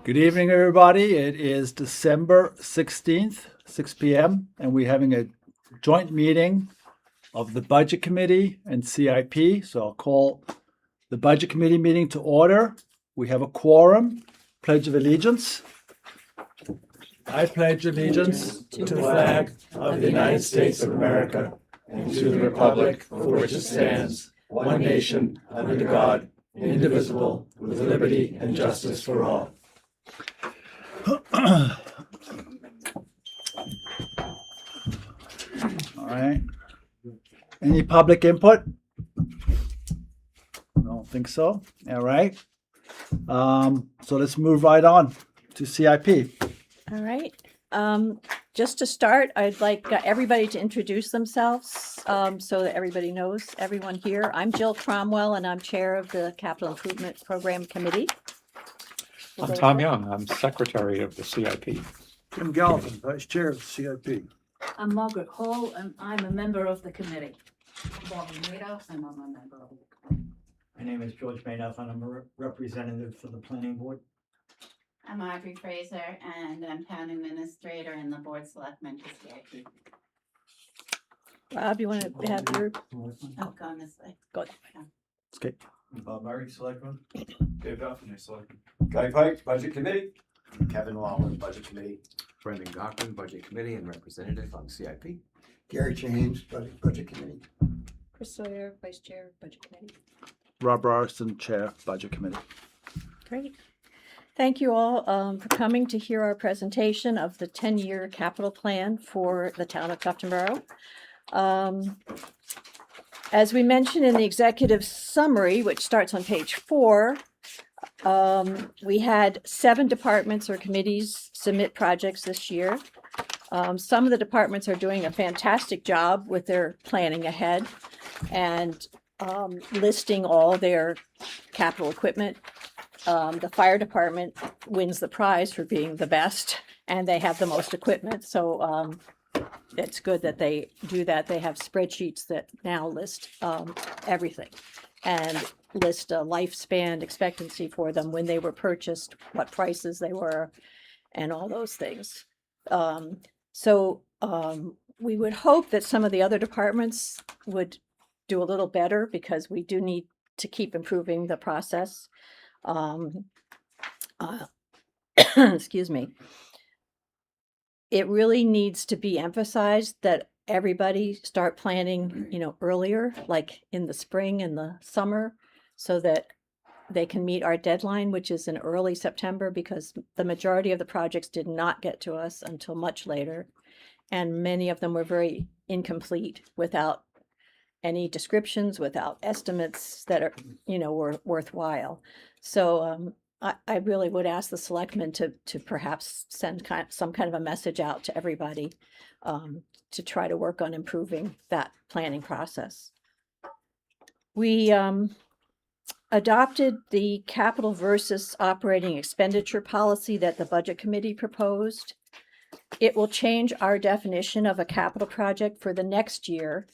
Good evening, everybody. It is December 16th, 6 p.m., and we're having a joint meeting of the Budget Committee and CIP. So I'll call the Budget Committee meeting to order. We have a quorum. Pledge of Allegiance. I pledge allegiance to the flag of the United States of America and to the republic for which it stands, one nation, under God, indivisible, with liberty and justice for all. All right. Any public input? I don't think so. All right. So let's move right on to CIP. All right. Just to start, I'd like everybody to introduce themselves so that everybody knows everyone here. I'm Jill Cromwell, and I'm chair of the Capital Improvement Program Committee. I'm Tom Young. I'm secretary of the CIP. Jim Galvin, Vice Chair of the CIP. I'm Margaret Hall, and I'm a member of the committee. Bobby Madoff, and I'm a member of the committee. My name is George Madoff, and I'm a representative for the planning board. I'm Audrey Fraser, and I'm town administrator and the board selectman to CIP. Rob, you want to have your, I'll go on this way. go. Okay. Bob Murray, Selectman. Dave Duffy, Selectman. Guy Pike, Budget Committee. Kevin Lawler, Budget Committee. Brendan Gochman, Budget Committee and representative on CIP. Gary James, Budget Committee. Chris Sawyer, Vice Chair, Budget Committee. Rob Robertson, Chair, Budget Committee. Great. Thank you all for coming to hear our presentation of the 10-year capital plan for the town of Tuftonboro. As we mentioned in the executive summary, which starts on page 4, we had 7 departments or committees submit projects this year. Some of the departments are doing a fantastic job with their planning ahead and listing all their capital equipment. The fire department wins the prize for being the best, and they have the most equipment. So it's good that they do that. They have spreadsheets that now list everything and list a lifespan expectancy for them, when they were purchased, what prices they were, and all those things. We would hope that some of the other departments would do a little better, because we do need to keep improving the process. Excuse me. It really needs to be emphasized that everybody start planning, earlier, like in the spring and the summer, so that they can meet our deadline, which is in early September, because the majority of the projects did not get to us until much later. And many of them were very incomplete, without any descriptions, without estimates that are, were worthwhile. So I really would ask the selectmen to perhaps send some kind of a message out to everybody to try to work on improving that planning process. We adopted the capital versus operating expenditure policy that the Budget Committee proposed. It will change our definition of a capital project for the next year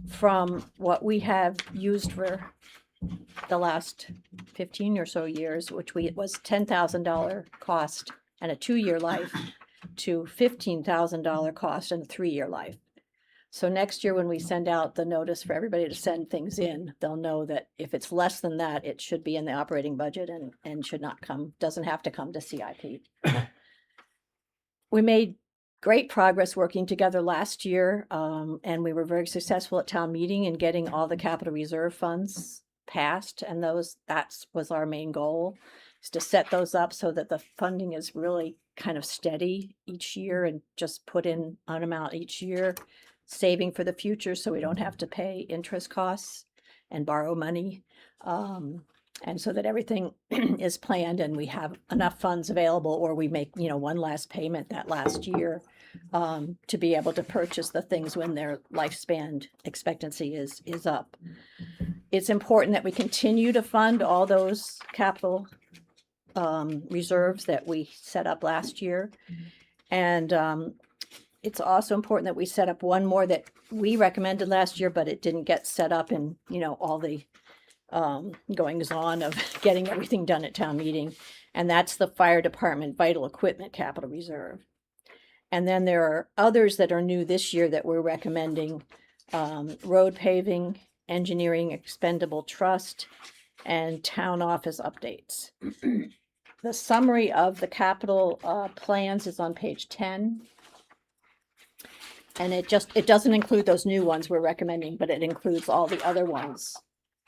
from what we have used for the last 15 or so years, which was $10,000 cost and a 2-year life, to $15,000 cost and a 3-year life. So next year, when we send out the notice for everybody to send things in, they'll know that if it's less than that, it should be in the operating budget and doesn't have to come to CIP. We made great progress working together last year, and we were very successful at town meeting in getting all the capital reserve funds passed, and that was our main goal, is to set those up so that the funding is really kind of steady each year, and just put in an amount each year, saving for the future, so we don't have to pay interest costs and borrow money, and so that everything is planned and we have enough funds available, or we make one last payment that last year to be able to purchase the things when their lifespan expectancy is up. It's important that we continue to fund all those capital reserves that we set up last year. And it's also important that we set up one more that we recommended last year, but it didn't get set up in, all the goings on of getting everything done at town meeting. And that's the fire department vital equipment capital reserve. And then there are others that are new this year that we're recommending, road paving, engineering expendable trust, and town office updates. The summary of the capital plans is on page 10. And it doesn't include those new ones we're recommending, but it includes all the other ones.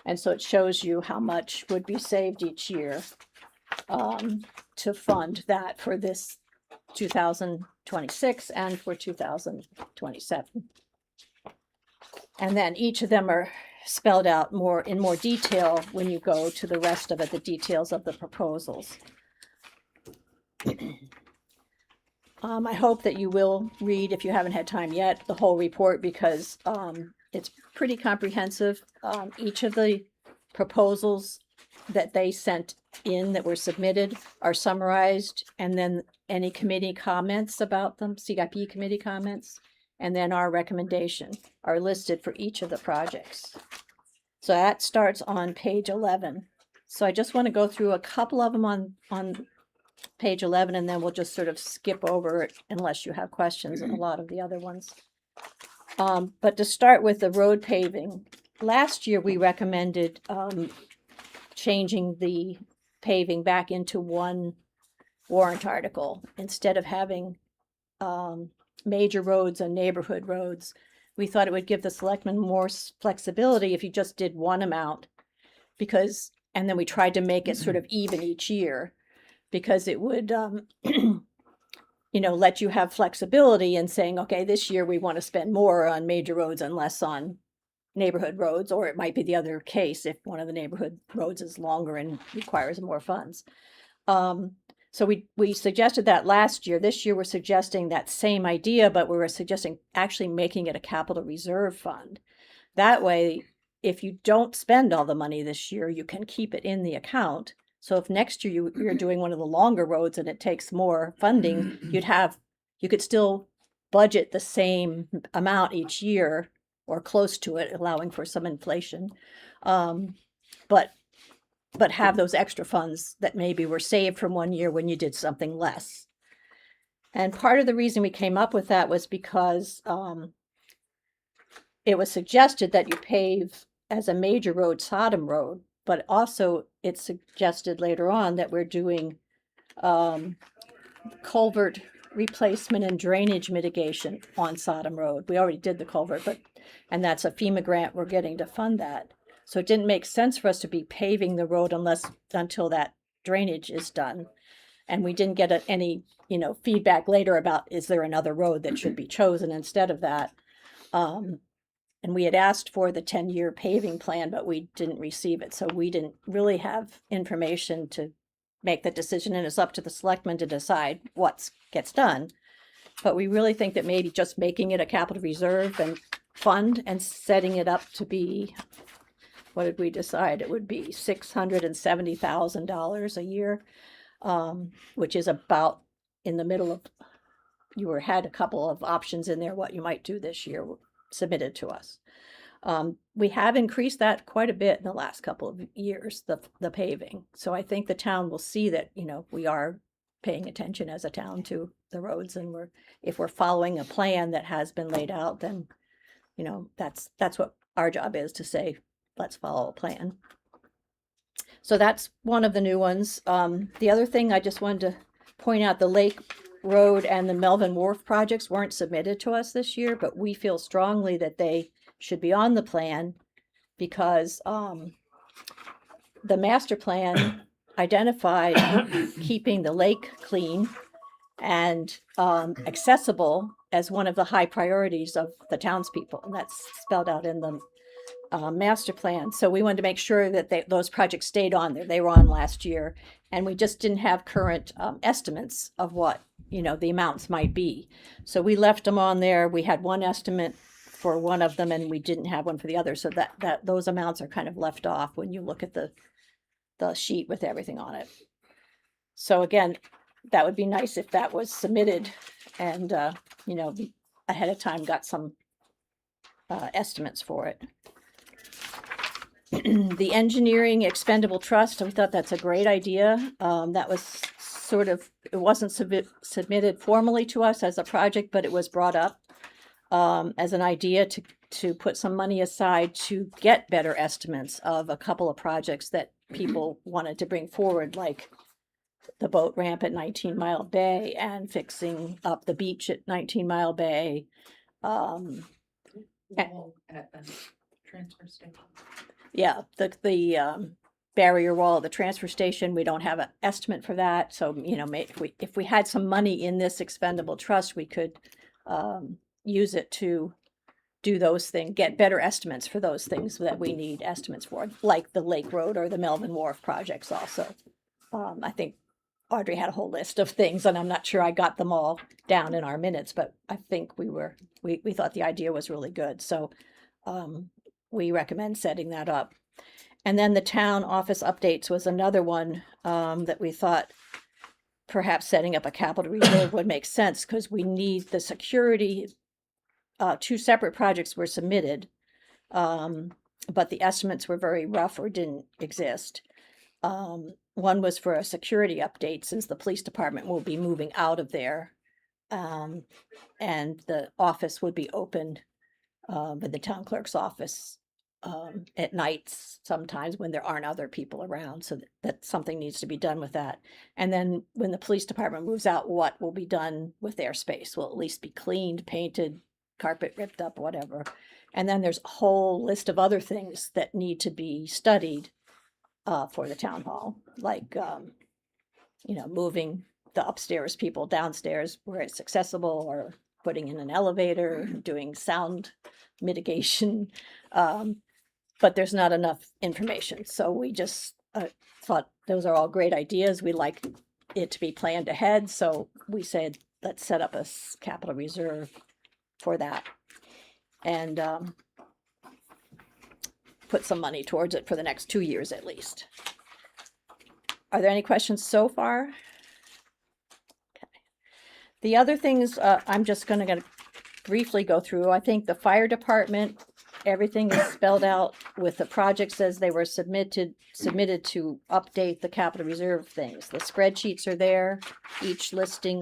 And so it shows you how much would be saved each year to fund that for this 2026 and for 2027. And then each of them are spelled out in more detail when you go to the rest of it, the details of the proposals. I hope that you will read, if you haven't had time yet, the whole report, because it's pretty comprehensive. Each of the proposals that they sent in that were submitted are summarized, and then any committee comments about them, CIP committee comments, and then our recommendation are listed for each of the projects. So that starts on page 11. So I just want to go through a couple of them on page 11, and then we'll just sort of skip over it unless you have questions on a lot of the other ones. But to start with the road paving, last year we recommended changing the paving back into one warrant article instead of having major roads and neighborhood roads. We thought it would give the selectmen more flexibility if you just did one amount, and then we tried to make it sort of even each year, because it would, let you have flexibility in saying, okay, this year we want to spend more on major roads and less on neighborhood roads, or it might be the other case if one of the neighborhood roads is longer and requires more funds. So we suggested that last year. This year we're suggesting that same idea, but we were suggesting actually making it a capital reserve fund. That way, if you don't spend all the money this year, you can keep it in the account. So if next year you're doing one of the longer roads and it takes more funding, you could still budget the same amount each year or close to it, allowing for some inflation. But have those extra funds that maybe were saved from one year when you did something less. And part of the reason we came up with that was because it was suggested that you pave as a major road Sodom Road, but also it's suggested later on that we're doing culvert replacement and drainage mitigation on Sodom Road. We already did the culvert, and that's a FEMA grant we're getting to fund that. So it didn't make sense for us to be paving the road until that drainage is done. And we didn't get any, feedback later about, is there another road that should be chosen instead of that? And we had asked for the 10-year paving plan, but we didn't receive it. So we didn't really have information to make that decision, and it's up to the selectmen to decide what gets done. But we really think that maybe just making it a capital reserve and fund and setting it up to be, what did we decide? It would be $670,000 a year, which is about in the middle of, had a couple of options in there, what you might do this year submitted to us. We have increased that quite a bit in the last couple of years, the paving. So I think the town will see that, we are paying attention as a town to the roads, and if we're following a plan that has been laid out, then, that's what our job is, to say, let's follow a plan. So that's one of the new ones. The other thing I just wanted to point out, the Lake Road and the Melvin Wharf projects weren't submitted to us this year, but we feel strongly that they should be on the plan, because the master plan identified keeping the lake clean and accessible as one of the high priorities of the townspeople, and that's spelled out in the master plan. So we wanted to make sure that those projects stayed on there. They were on last year, and we just didn't have current estimates of what the amounts might be. So we left them on there. We had one estimate for one of them, and we didn't have one for the other. So that those amounts are kind of left off when you look at the sheet with everything on it. So again, that would be nice if that was submitted, and ahead of time got some estimates for it. The engineering expendable trust, we thought that's a great idea. That was sort of, it wasn't submitted formally to us as a project, but it was brought up as an idea to put some money aside to get better estimates of a couple of projects that people wanted to bring forward, like the boat ramp at 19 Mile Bay and fixing up the beach at 19 Mile Bay. At the transfer station. Yeah, the barrier wall at the transfer station, we don't have an estimate for that. So, if we had some money in this expendable trust, we could use it to do those things, get better estimates for those things that we need estimates for, like the Lake Road or the Melvin Wharf projects also. I think Audrey had a whole list of things, and I'm not sure I got them all down in our minutes, but I think we thought the idea was really good. So we recommend setting that up. And then the town office updates was another one that we thought perhaps setting up a capital reserve would make sense, because we need the security. 2 separate projects were submitted, but the estimates were very rough or didn't exist. One was for a security update, since the police department will be moving out of there, and the office would be opened, but the town clerk's office at nights sometimes when there aren't other people around. So that something needs to be done with that. And then when the police department moves out, what will be done with their space? Will at least be cleaned, painted, carpet ripped up, whatever. And then there's a whole list of other things that need to be studied for the town hall, like moving the upstairs people downstairs where it's accessible, or putting in an elevator, doing sound mitigation. But there's not enough information. So we just thought those are all great ideas. We like it to be planned ahead. So we said, let's set up a capital reserve for that, and put some money towards it for the next 2 years at least. Are there any questions so far? Okay. The other things I'm just going to briefly go through. I think the fire department, everything is spelled out with the projects as they were submitted to update the capital reserve things. The spreadsheets are there, each listing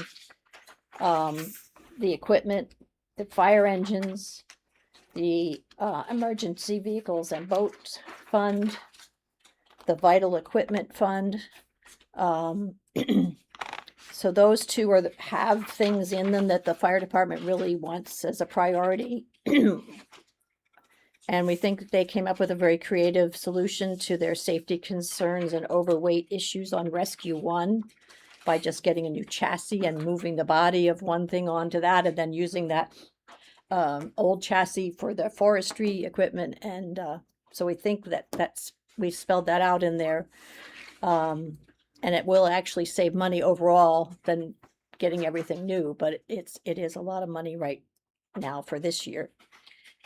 the equipment, the fire engines, the emergency vehicles and boat fund, the vital equipment fund. So those two have things in them that the fire department really wants as a priority. And we think they came up with a very creative solution to their safety concerns and overweight issues on Rescue 1 by just getting a new chassis and moving the body of one thing onto that, and then using that old chassis for the forestry equipment. And so we think we spelled that out in there. And it will actually save money overall than getting everything new, but it is a lot of money right now for this year.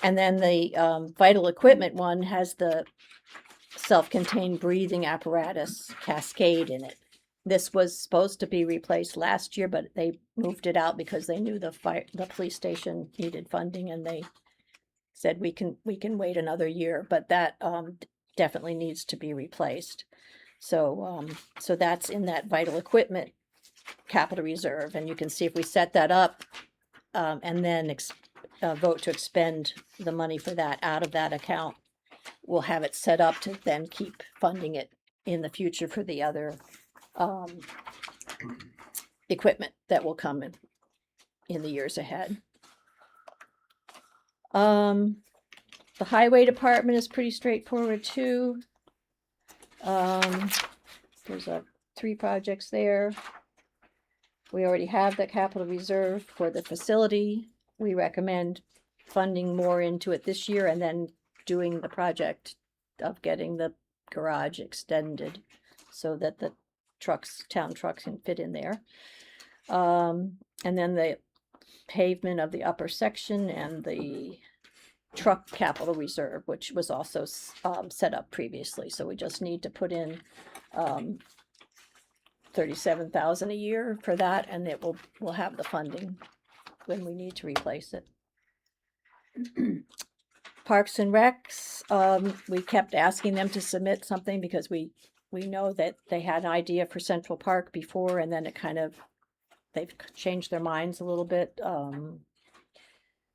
And then the vital equipment one has the self-contained breathing apparatus Cascade in it. This was supposed to be replaced last year, but they moved it out because they knew the police station needed funding, and they said we can wait another year, but that definitely needs to be replaced. So so that's in that vital equipment capital reserve, and you can see if we set that up and then vote to expend the money for that out of that account, we'll have it set up to then keep funding it in the future for the other equipment that will come in the years ahead. The highway department is pretty straightforward too. There's 3 projects there. We already have the capital reserve for the facility. We recommend funding more into it this year and then doing the project of getting the garage extended so that the town trucks can fit in there. And then the pavement of the upper section and the truck capital reserve, which was also set up previously. So we just need to put in $37,000 a year for that, and we'll have the funding when we need to replace it. Parks and Recs, we kept asking them to submit something because we know that they had an idea for Central Park before, and then they've changed their minds a little bit.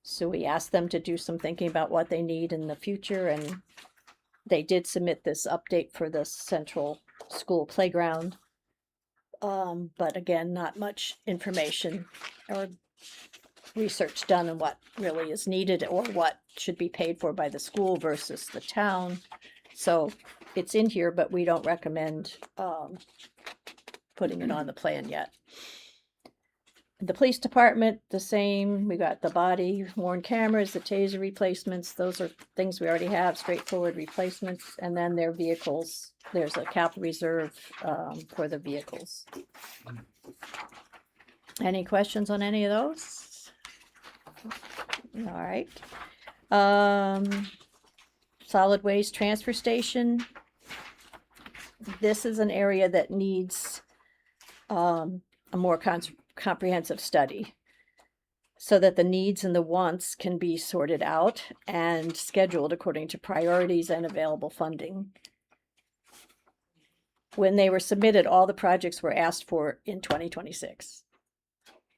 So we asked them to do some thinking about what they need in the future, and they did submit this update for the central school playground. But again, not much information or research done on what really is needed or what should be paid for by the school versus the town. So it's in here, but we don't recommend putting it on the plan yet. The police department, the same. We got the body worn cameras, the taser replacements. Those are things we already have, straightforward replacements. And then their vehicles, there's a capital reserve for the vehicles. Any questions on any of those? All right. Solid waste transfer station. This is an area that needs a more comprehensive study so that the needs and the wants can be sorted out and scheduled according to priorities and available funding. When they were submitted, all the projects were asked for in 2026,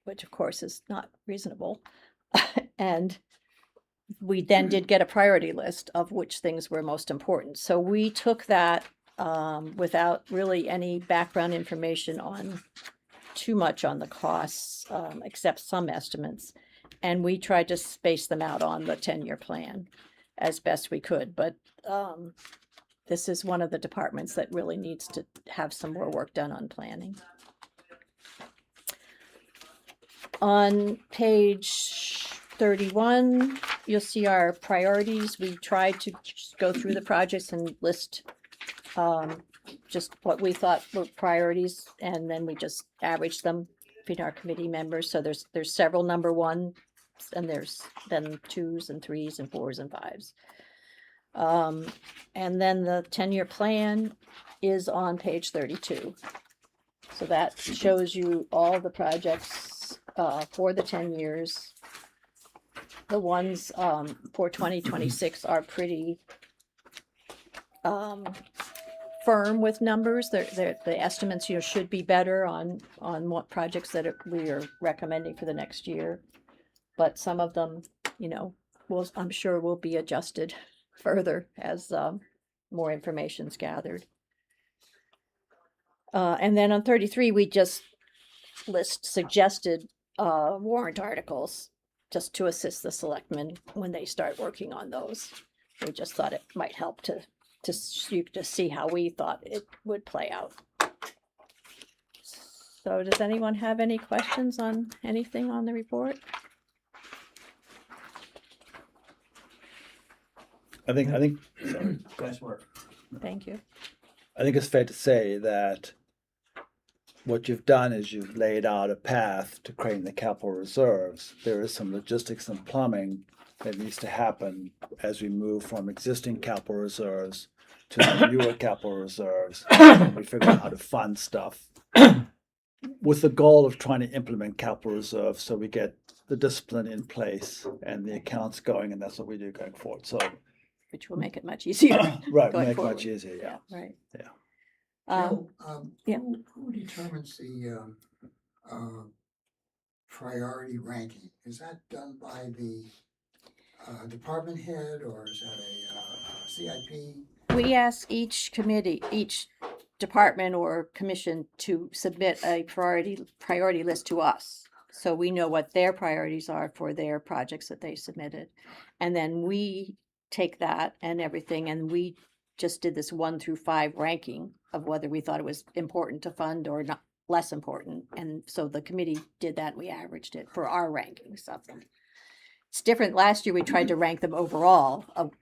which of course is not reasonable. And we then did get a priority list of which things were most important. So we took that without really any background information on too much on the costs, except some estimates. And we tried to space them out on the 10-year plan as best we could. But this is one of the departments that really needs to have some more work done on planning. On page 31, you'll see our priorities. We tried to just go through the projects and list just what we thought were priorities, and then we just averaged them between our committee members. So there's several number one, and there's then 2s and 3s and 4s and 5s. And then the 10-year plan is on page 32. So that shows you all the projects for the 10 years. The ones for 2026 are pretty firm with numbers. The estimates, should be better on what projects that we are recommending for the next year. But some of them, I'm sure will be adjusted further as more information's gathered. And then on 33, we just list suggested warrant articles just to assist the selectmen when they start working on those. We just thought it might help to see how we thought it would play out. So does anyone have any questions on anything on the report? I think, sorry. Nice work. Thank you. I think it's fair to say that what you've done is you've laid out a path to creating the capital reserves. There is some logistics and plumbing that needs to happen as we move from existing capital reserves to the newer capital reserves. We figure out how to fund stuff with the goal of trying to implement capital reserves so we get the discipline in place and the accounts going, and that's what we do going forward. So, Which will make it much easier. right, going make it forward. much easier, yeah. Right. Yeah. Joe, yeah. who determines the priority ranking? Is that done by the department head, or is that a CIP? We ask each committee, each department or commission to submit a priority list to us. So we know what their priorities are for their projects that they submitted. And then we take that and everything, and we just did this 1 through 5 ranking of whether we thought it was important to fund or not, less important. And so the committee did that. We averaged it for our rankings of them. It's different. Last year we tried to rank them overall of,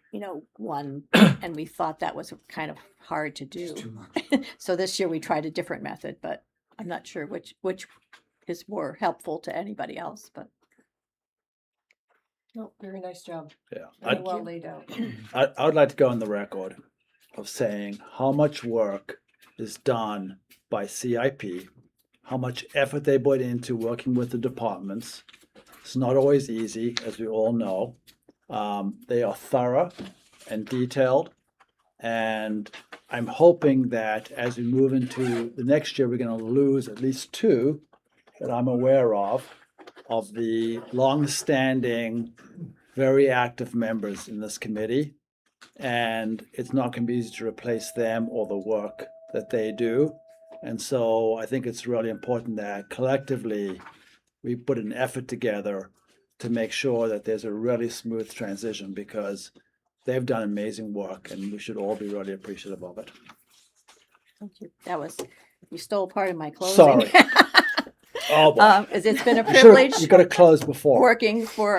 one, and we thought that was kind of hard to do. It's too much. So this year we tried a different method, but I'm not sure which is more helpful to anybody else, but. Oh, very nice job. Yeah. Very well laid out. I would like to go on the record of saying how much work is done by CIP, how much effort they put into working with the departments. It's not always easy, as we all know. They are thorough and detailed. And I'm hoping that as we move into the next year, we're going to lose at least two that I'm aware of the long-standing, very active members in this committee. And it's not going to be easy to replace them or the work that they do. And so I think it's really important that collectively we put an effort together to make sure that there's a really smooth transition, because they've done amazing work and we should all be really appreciative of it. Thank you. You stole part of my closing. Sorry. Oh, boy. It's been a You privilege got to close before. working for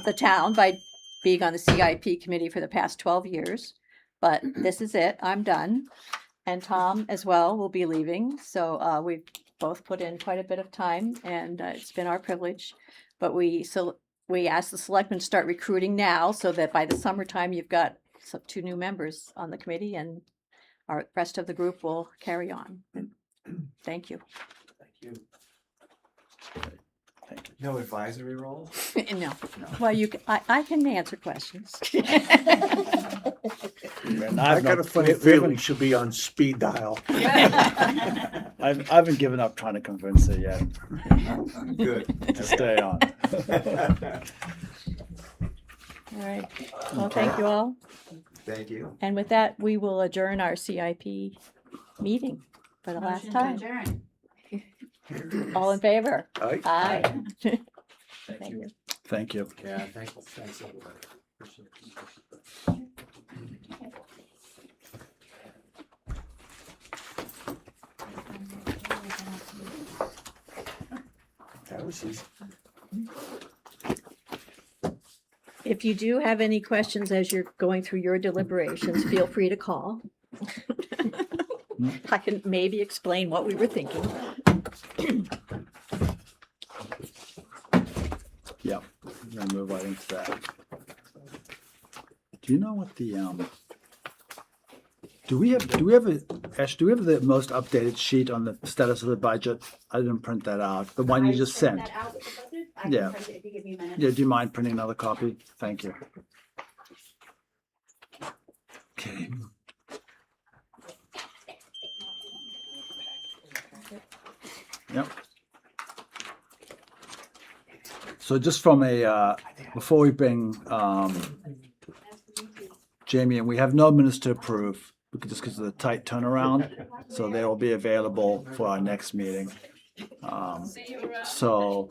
the town by being on the CIP committee for the past 12 years. But this is it. I'm done. And Tom as well will be leaving. So we've both put in quite a bit of time, and it's been our privilege. But we asked the selectmen to start recruiting now, so that by the summertime you've got two new members on the committee, and our rest of the group will carry on. Thank you. Thank you. No advisory role? No. Well, I can answer questions. I got a funny feeling she'll be on speed dial. I haven't given up trying to convince her yet Good. to stay on. All right. Well, thank you all. Thank you. And with that, we will adjourn our CIP meeting for the last Motion to time. adjourn. All in favor? Aye. Aye. Thank you. Thank you. Yeah, thanks everybody. Appreciate it. That was easy. If you do have any questions as you're going through your deliberations, feel free to call. I can maybe explain what we were thinking. Yeah, I'm gonna move right into that. Do you know what the do we have the most updated sheet on the status of the budget? I didn't print that out. The one you just sent. Yeah. Yeah, do you mind printing another copy? Thank you. Okay. Yep. So just from a, before we bring Jamie in, we have no minutes to approve, just because of the tight turnaround. So they will be available for our next meeting. So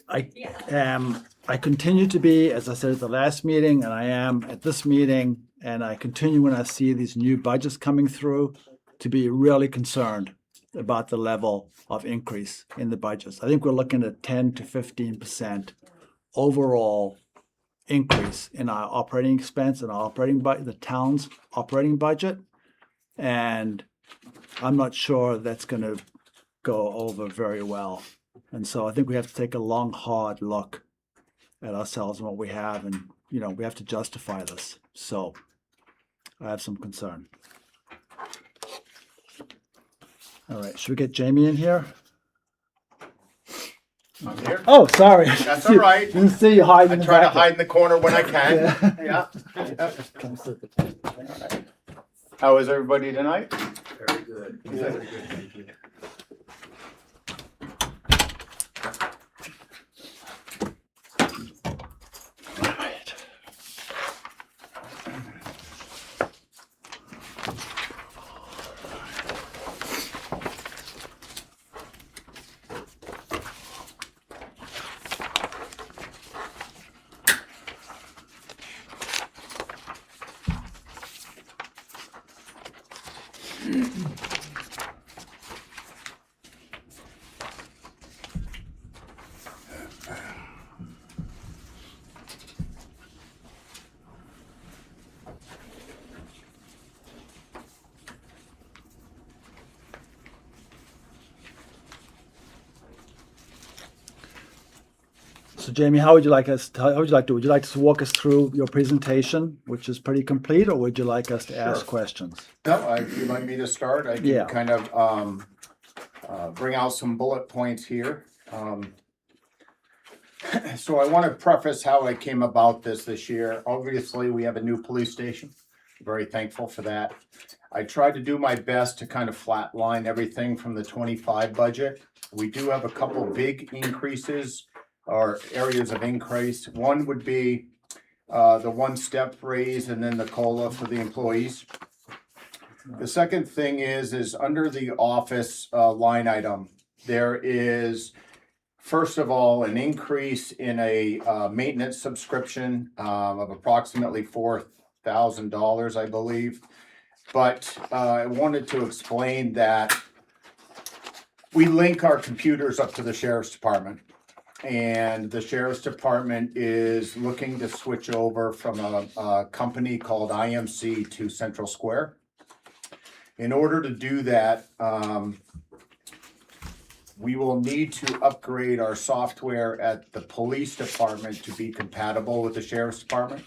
I continue to be, as I said at the last meeting, and I am at this meeting, and I continue when I see these new budgets coming through to be really concerned about the level of increase in the budgets. I think we're looking at 10 to 15% overall increase in our operating expense and our the town's operating budget. And I'm not sure that's going to go over very well. And so I think we have to take a long, hard look at ourselves and what we have, and we have to justify this. So I have some concern. All right, should we get Jamie in here? I'm here. Oh, sorry. That's all right. Didn't see you hiding I in the try to back. hide in the corner when I can. Yeah. Yeah. Come sit at the table. All right. How is everybody tonight? Very good. Very good, thank you. All right. So Jamie, would you like to walk us through your presentation, which is pretty complete, or would you like us to ask Sure. questions? No, if you'd like me to start, I Yeah. can kind of bring out some bullet points here. So I want to preface how I came about this year. Obviously, we have a new police station. Very thankful for that. I tried to do my best to kind of flatline everything from the 25 budget. We do have a couple big increases or areas of increase. One would be the one-step raise and then the COLA for the employees. The second thing is under the office line item, there is, first of all, an increase in a maintenance subscription of approximately $4,000, I believe. But I wanted to explain that we link our computers up to the sheriff's department. And the sheriff's department is looking to switch over from a company called IMC to Central Square. In order to do that, we will need to upgrade our software at the police department to be compatible with the sheriff's department.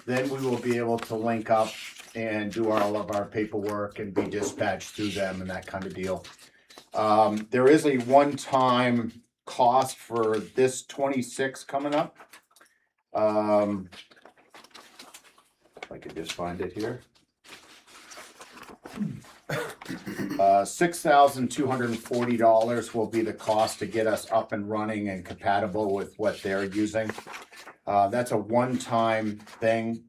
Then we will be able to link up and do all of our paperwork and be dispatched through them and that kind of deal. There is a one-time cost for this 26 coming up. If I could just find it here. $6,240 will be the cost to get us up and running and compatible with what they're using. That's a one-time thing.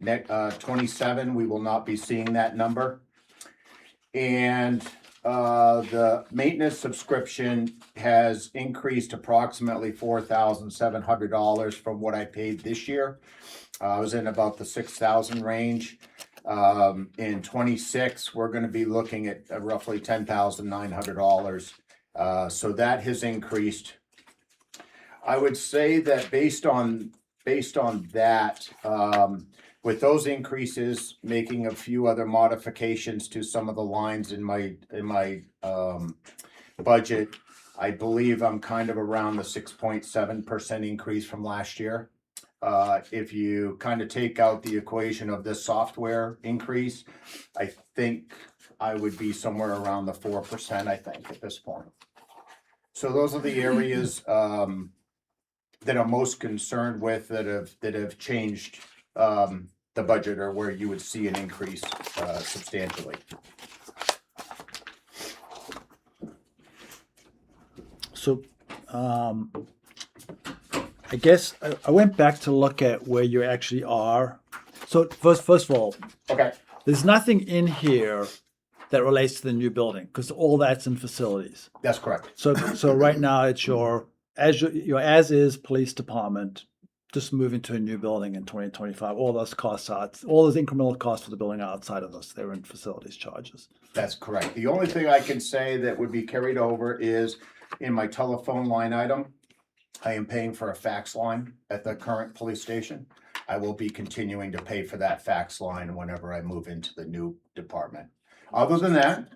27, we will not be seeing that number. And the maintenance subscription has increased approximately $4,700 from what I paid this year. I was in about the 6,000 range. In 26, we're going to be looking at roughly $10,900. So that has increased. I would say that based on that, with those increases, making a few other modifications to some of the lines in my budget, I believe I'm kind of around the 6.7% increase from last year. If you kind of take out the equation of this software increase, I think I would be somewhere around the 4%, I think, at this point. So those are the areas that I'm most concerned with that have changed the budget, or where you would see an increase substantially. So, I guess I went back to look at where you actually are. So first of all, Okay. there's nothing in here that relates to the new building because all that's in facilities. That's correct. So right now it's your as is police department, just moving to a new building in 2025. All those costs all those incremental costs for the building are outside of this. They're in facilities charges. That's correct. The only thing I can say that would be carried over is in my telephone line item, I am paying for a fax line at the current police station. I will be continuing to pay for that fax line whenever I move into the new department. Other than that,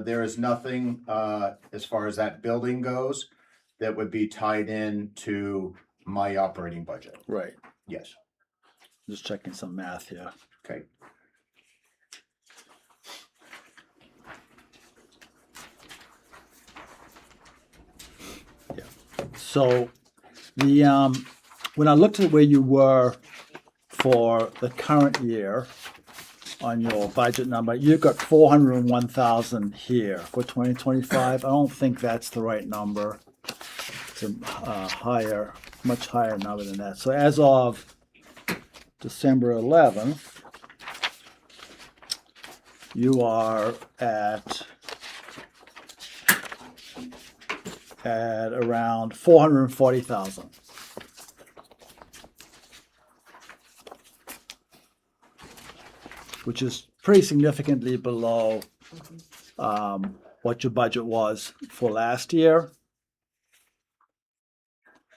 there is nothing as far as that building goes that would be tied in to my operating budget. Right. Yes. Just checking some math here. Okay. So the when I looked at where you were for the current year on your budget number, you've got 401,000 here for 2025. I don't think that's the right number. It's a much higher number than that. So as of December 11th, you are at around 440,000. Which is pretty significantly below what your budget was for last year.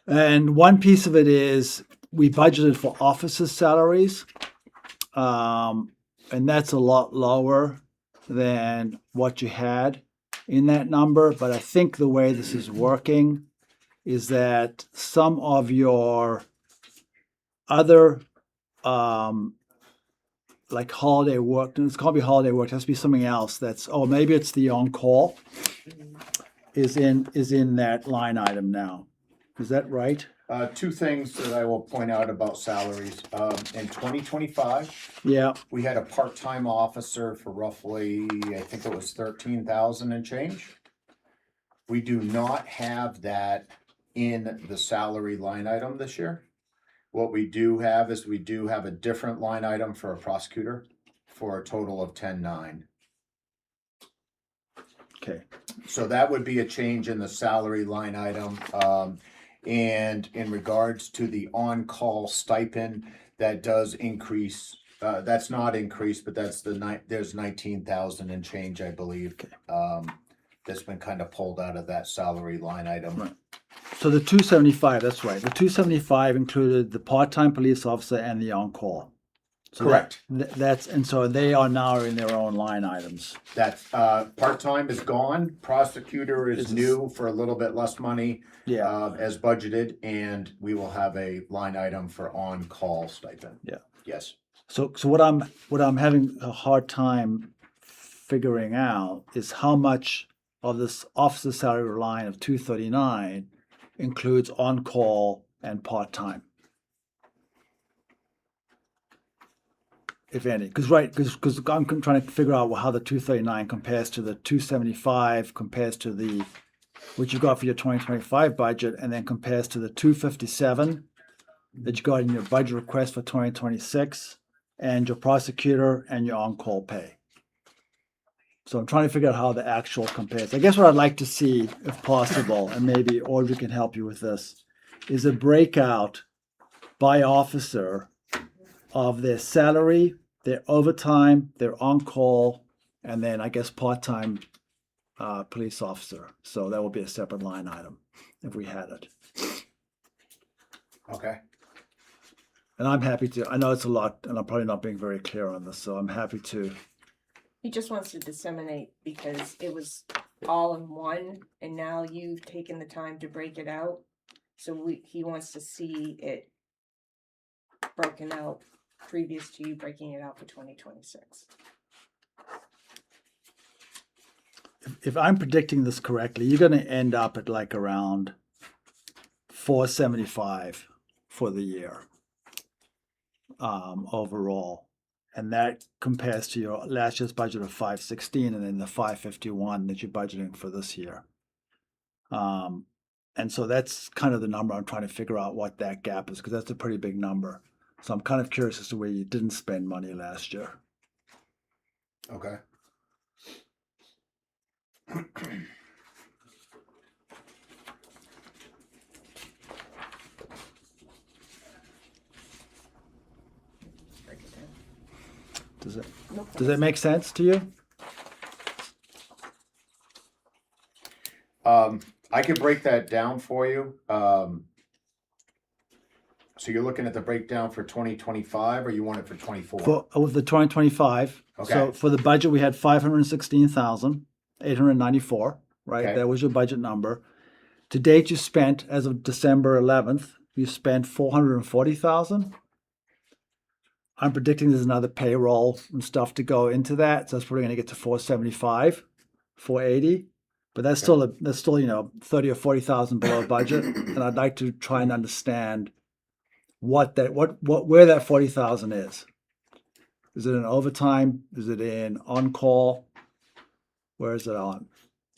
And one piece of it is we budgeted for officers' salaries, and that's a lot lower than what you had in that number. But I think the way this is working is that some of your other like holiday work, it's can't be holiday work, it has to be something else maybe it's the on-call is in that line item now. Is that right? Two things that I will point out about salaries. In 2025, Yeah, we had a part-time officer for roughly, I think it was 13,000 and change. We do not have that in the salary line item this year. What we do have is we do have a different line item for a prosecutor for a total of 10,900. okay. So that would be a change in the salary line item. And in regards to the on-call stipend, that does increase. That's not increased, but that's there's 19,000 and change, I believe. That's been kind of pulled out of that salary line item. Right. So the 275, that's right. The 275 included the part-time police officer and the on-call. So Correct. And so they are now in their own line items. That part-time is gone. Prosecutor is It's- new for a little bit less money. Yeah. As budgeted, and we will have a line item for on-call stipend. Yeah. Yes. So what I'm having a hard time figuring out is how much of this officer salary line of 239 includes on-call and part-time. If any, because I'm trying to figure out how the 239 compares to the 275, compares to the what you got for your 2025 budget, and then compares to the 257 that you got in your budget request for 2026, and your prosecutor and your on-call pay. So I'm trying to figure out how the actual compares. I guess what I'd like to see, if possible, and maybe Audrey can help you with this, is a breakout by officer of their salary, their overtime, their on-call, and then I guess part-time police officer. So that would be a separate line item if we had it. Okay. And I'm happy to, I know it's a lot, and I'm probably not being very clear on this, so I'm happy to. He just wants to disseminate because it was all in one, and now you've taken the time to break it out. So he wants to see it broken out previous to you breaking it out for 2026. If I'm predicting this correctly, you're going to end up at like around 475 for the year overall. And that compares to your last year's budget of 516 and then the 551 that you're budgeting for this year. And so that's kind of the number I'm trying to figure out what that gap is, because that's a pretty big number. So I'm kind of curious as to where you didn't spend money last year. Okay. Break it down. Does it make sense to you? I could break that down for you. So you're looking at the breakdown for 2025, or you want it for 24? With the 2025. Okay. So for the budget, we had 516,894, right? Okay. That was your budget number. To date, you spent, as of December 11th, you spent 440,000. I'm predicting there's another payroll and stuff to go into that. So that's probably going to get to 475, 480. But that's still 30 or 40,000 below budget. And I'd like to try and understand where that 40,000 is. Is it in overtime? Is it in on-call? Where is it on?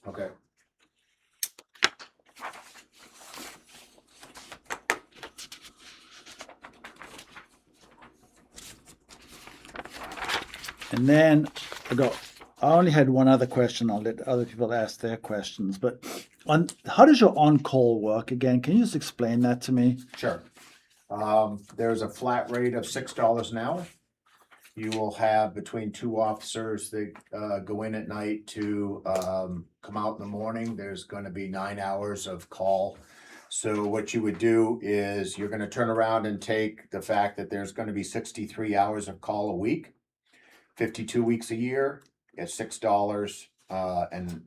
Okay. And then I only had one other question. I'll let other people ask their questions. But how does your on-call work again? Can you just explain that to me? Sure. There's a flat rate of $6 an hour. You will have between two officers that go in at night to come out in the morning. There's going to be 9 hours of call. So what you would do is you're going to turn around and take the fact that there's going to be 63 hours of call a week, 52 weeks a year at $6 an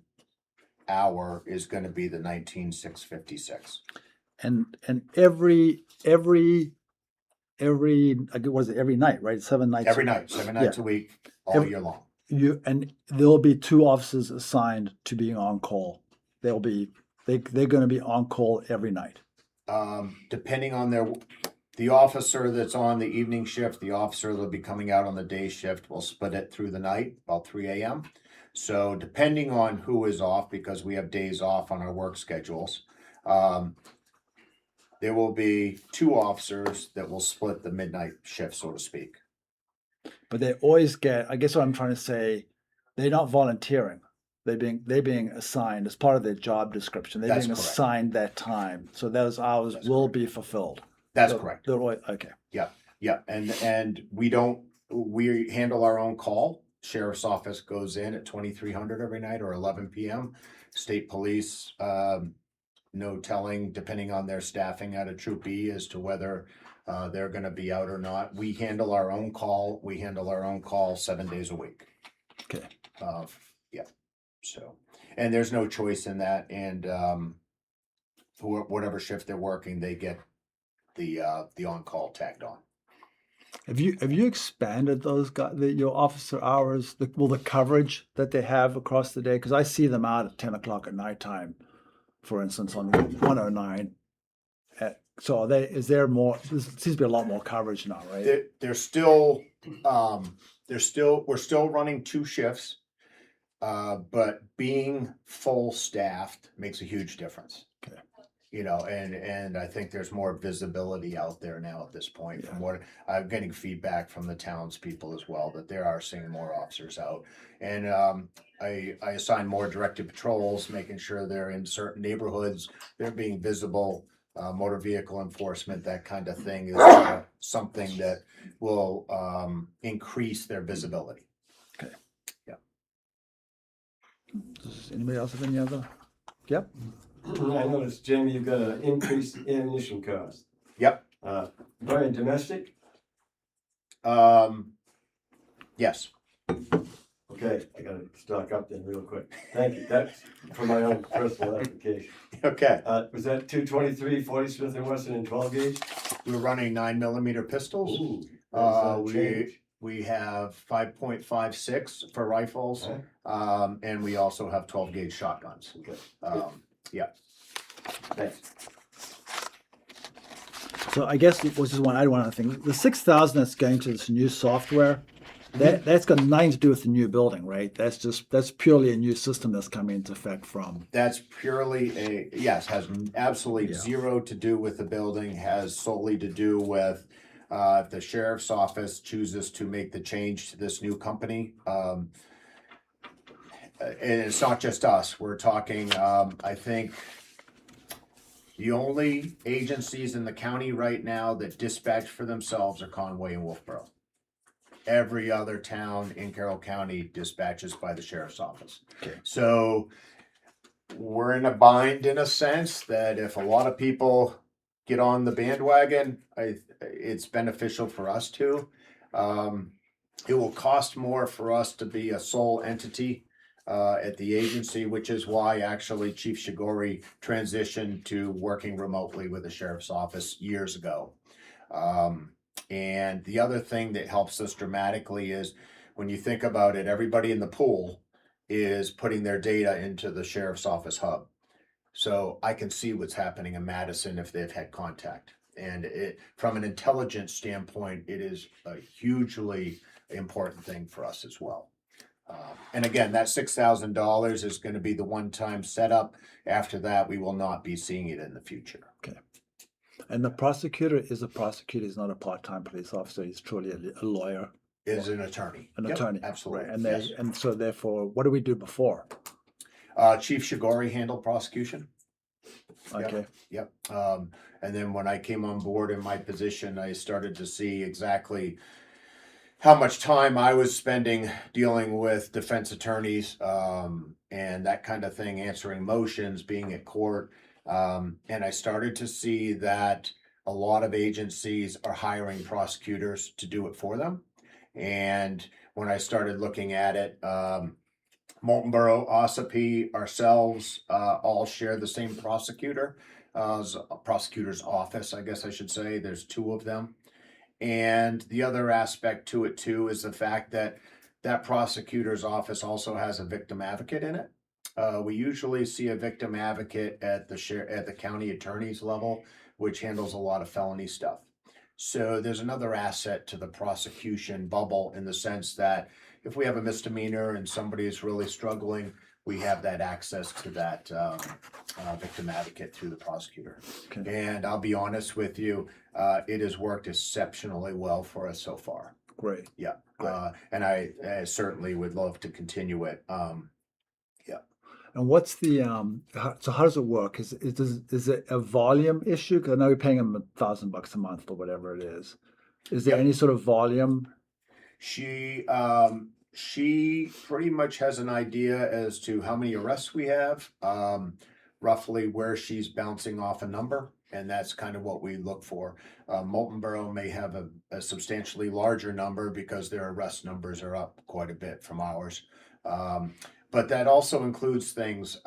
hour is going to be the 19,656. And every every night, right? 7 nights. Every night, 7 nights a week, all year long. And there'll be two officers assigned to being on call. They're going to be on call every night. depending on the officer that's on the evening shift, the officer that'll be coming out on the day shift will split it through the night, about 3 a.m. So depending on who is off, because we have days off on our work schedules, there will be 2 officers that will split the midnight shift, so to speak. But they always get, I guess what I'm trying to say, they're not volunteering. They're being assigned as part of their job description. They're That's being correct. assigned that time. So those hours That's will correct. be fulfilled. That's They're- correct. they're always- okay. Yeah, and we handle our own call. Sheriff's office goes in at 2300 every night or 11 p.m. State police, no telling, depending on their staffing out of Troop E as to whether they're gonna be out or not. We handle our own call. We handle our own call 7 days a week. Okay. Yeah, so, and there's no choice in that, and whatever shift they're working, they get the on-call tagged on. Have you expanded those guys, your officer hours, the coverage that they have across the day? Because I see them out at 10 o'clock at nighttime, for instance, on 109. So is there more? There seems to be a lot more coverage now, right? We're still running 2 shifts, but being full staffed makes a huge difference. Okay. You know, and I think there's more visibility out there now at this point. From what I'm getting feedback from the townspeople as well, that they are seeing more officers out. And I assign more directed patrols, making sure they're in certain neighborhoods, they're being visible. Motor vehicle enforcement, that kind of thing is something that will increase their visibility. Okay. Yeah. Does anybody else have any other? Yep. I noticed, Jim, you've got an increased ammunition cost. Yep. Very domestic? Yes. Okay, I gotta stock up then real quick. Thank you. That's for my own personal application. Okay. Was that 223, 40 Smith & Wesson and 12 gauge? We're running 9mm pistols. Ooh, that's change. We have 5.56 for rifles, and we also have 12 gauge shotguns. Okay. Yeah. Thanks. So I guess it was just one other thing. The 6,000 that's going to this new software, that's got nothing to do with the new building, right? That's purely a new system that's coming into effect from. That's purely has absolutely zero to do with the building, has solely to do with if the sheriff's office chooses to make the change to this new company. And it's not just us, we're talking, I think the only agencies in the county right now that dispatch for themselves are Conway and Wolfboro. Every other town in Carroll County dispatches by the sheriff's office. Okay. So we're in a bind in a sense that if a lot of people get on the bandwagon, it's beneficial for us too. It will cost more for us to be a sole entity at the agency, which is why actually Chief Shigori transitioned to working remotely with the sheriff's office years ago. And the other thing that helps us dramatically is when you think about it, everybody in the pool is putting their data into the sheriff's office hub. So I can see what's happening in Madison if they've had contact. And from an intelligence standpoint, it is a hugely important thing for us as well. And again, that $6,000 is going to be the one-time setup. After that, we will not be seeing it in the future. Okay. And the prosecutor is a prosecutor. He's not a part-time police officer. He's truly a lawyer. Is an attorney. An Yep, attorney. absolutely. Right. And yes. and so therefore, what do we do before? Chief Shigori handled prosecution. Okay. Yep. And then when I came on board in my position, I started to see exactly how much time I was spending dealing with defense attorneys and that kind of thing, answering motions, being at court. And I started to see that a lot of agencies are hiring prosecutors to do it for them. And when I started looking at it, Molten Borough, OSAP, ourselves, all share the same prosecutor, prosecutor's office, I guess I should say. There's 2 of them. And the other aspect to it too is the fact that that prosecutor's office also has a victim advocate in it. We usually see a victim advocate at the county attorney's level, which handles a lot of felony stuff. So there's another asset to the prosecution bubble in the sense that if we have a misdemeanor and somebody is really struggling, we have that access to that victim advocate through the prosecutor. Okay. And I'll be honest with you, it has worked exceptionally well for us so far. Great. Yeah, Great. and I certainly would love to continue it. And what's the so how does it work? Is it a volume issue? 'Cause I know you're paying them $1,000 a month or whatever it is. Is there Yep. any sort of volume? She pretty much has an idea as to how many arrests we have, roughly where she's bouncing off a number, and that's kind of what we look for. Molten Borough may have a substantially larger number because their arrest numbers are up quite a bit from ours. But that also includes things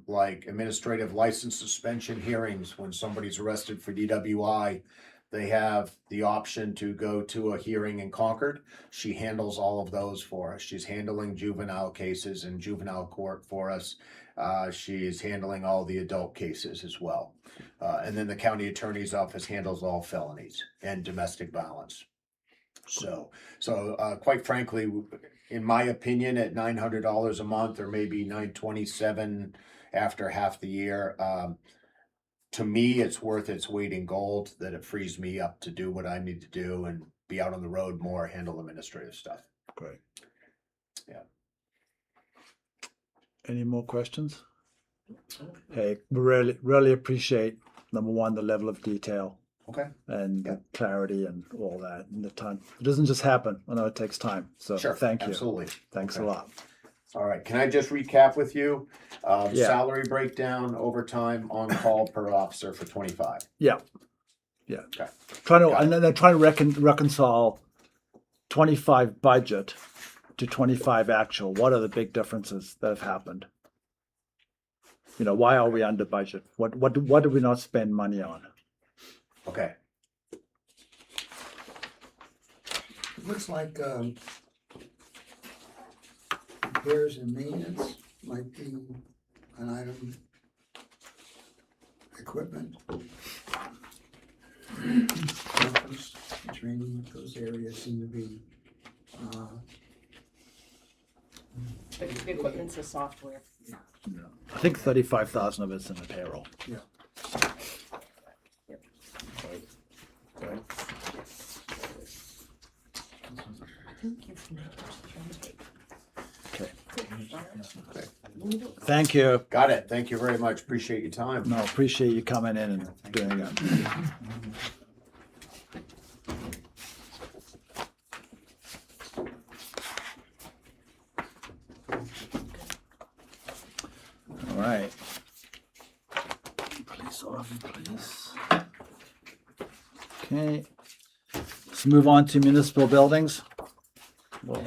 like administrative license suspension hearings. When somebody's arrested for DWI, they have the option to go to a hearing in Concord. She handles all of those for us. She's handling juvenile cases in juvenile court for us. She's handling all the adult cases as well. And then the county attorney's office handles all felonies and domestic violence. So quite frankly, in my opinion, at $900 a month or maybe $927 after half the year, to me, it's worth its weight in gold that it frees me up to do what I need to do and be out on the road more, handle administrative stuff. Great. Yeah. Any more questions? Hey, we really appreciate, number one, the level of detail Okay. and the clarity and all that and the time. It doesn't just happen. I know it takes time. So Sure. thank you. Absolutely. Thanks Okay. a lot. All right. Can I just recap with you? Yeah. Salary breakdown, overtime, on call per officer for 25. Yeah. Okay. Trying to, Got it. and then they're trying to reconcile 25 budget to 25 actual. What are the big differences that have happened? You know, why are we under budget? What do we not spend money on? Okay. Looks like repairs and maintenance might be an item. Equipment. Conference, training, those areas seem to be, The equipment's the software. I think 35,000 of it's in the payroll. yeah. Okay. Thank you. Got it. Thank you very much. Appreciate your time. No, appreciate you coming in and doing it. All right. Police off, please. Okay. Let's move on to municipal buildings. Whoa.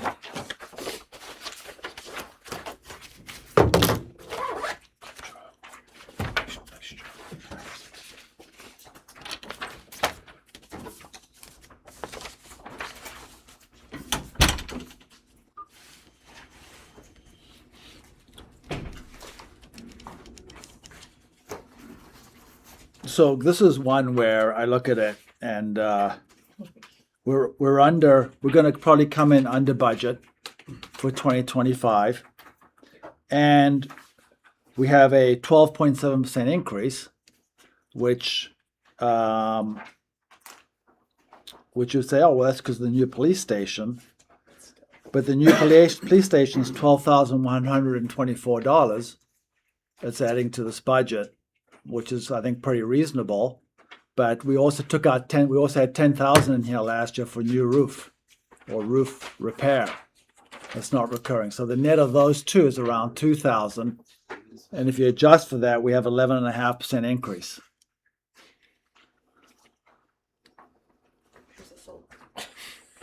So this is one where I look at it and we're going to probably come in under budget for 2025, and we have a 12.7% increase, which you say, oh well, that's because of the new police station, but the new police station is $12,124. That's adding to this budget, which is, I think, pretty reasonable. But we also took out we also had 10,000 in here last year for new roof or roof repair. That's not recurring. So the net of those two is around 2,000. And if you adjust for that, we have 11.5% increase. Where's the solar?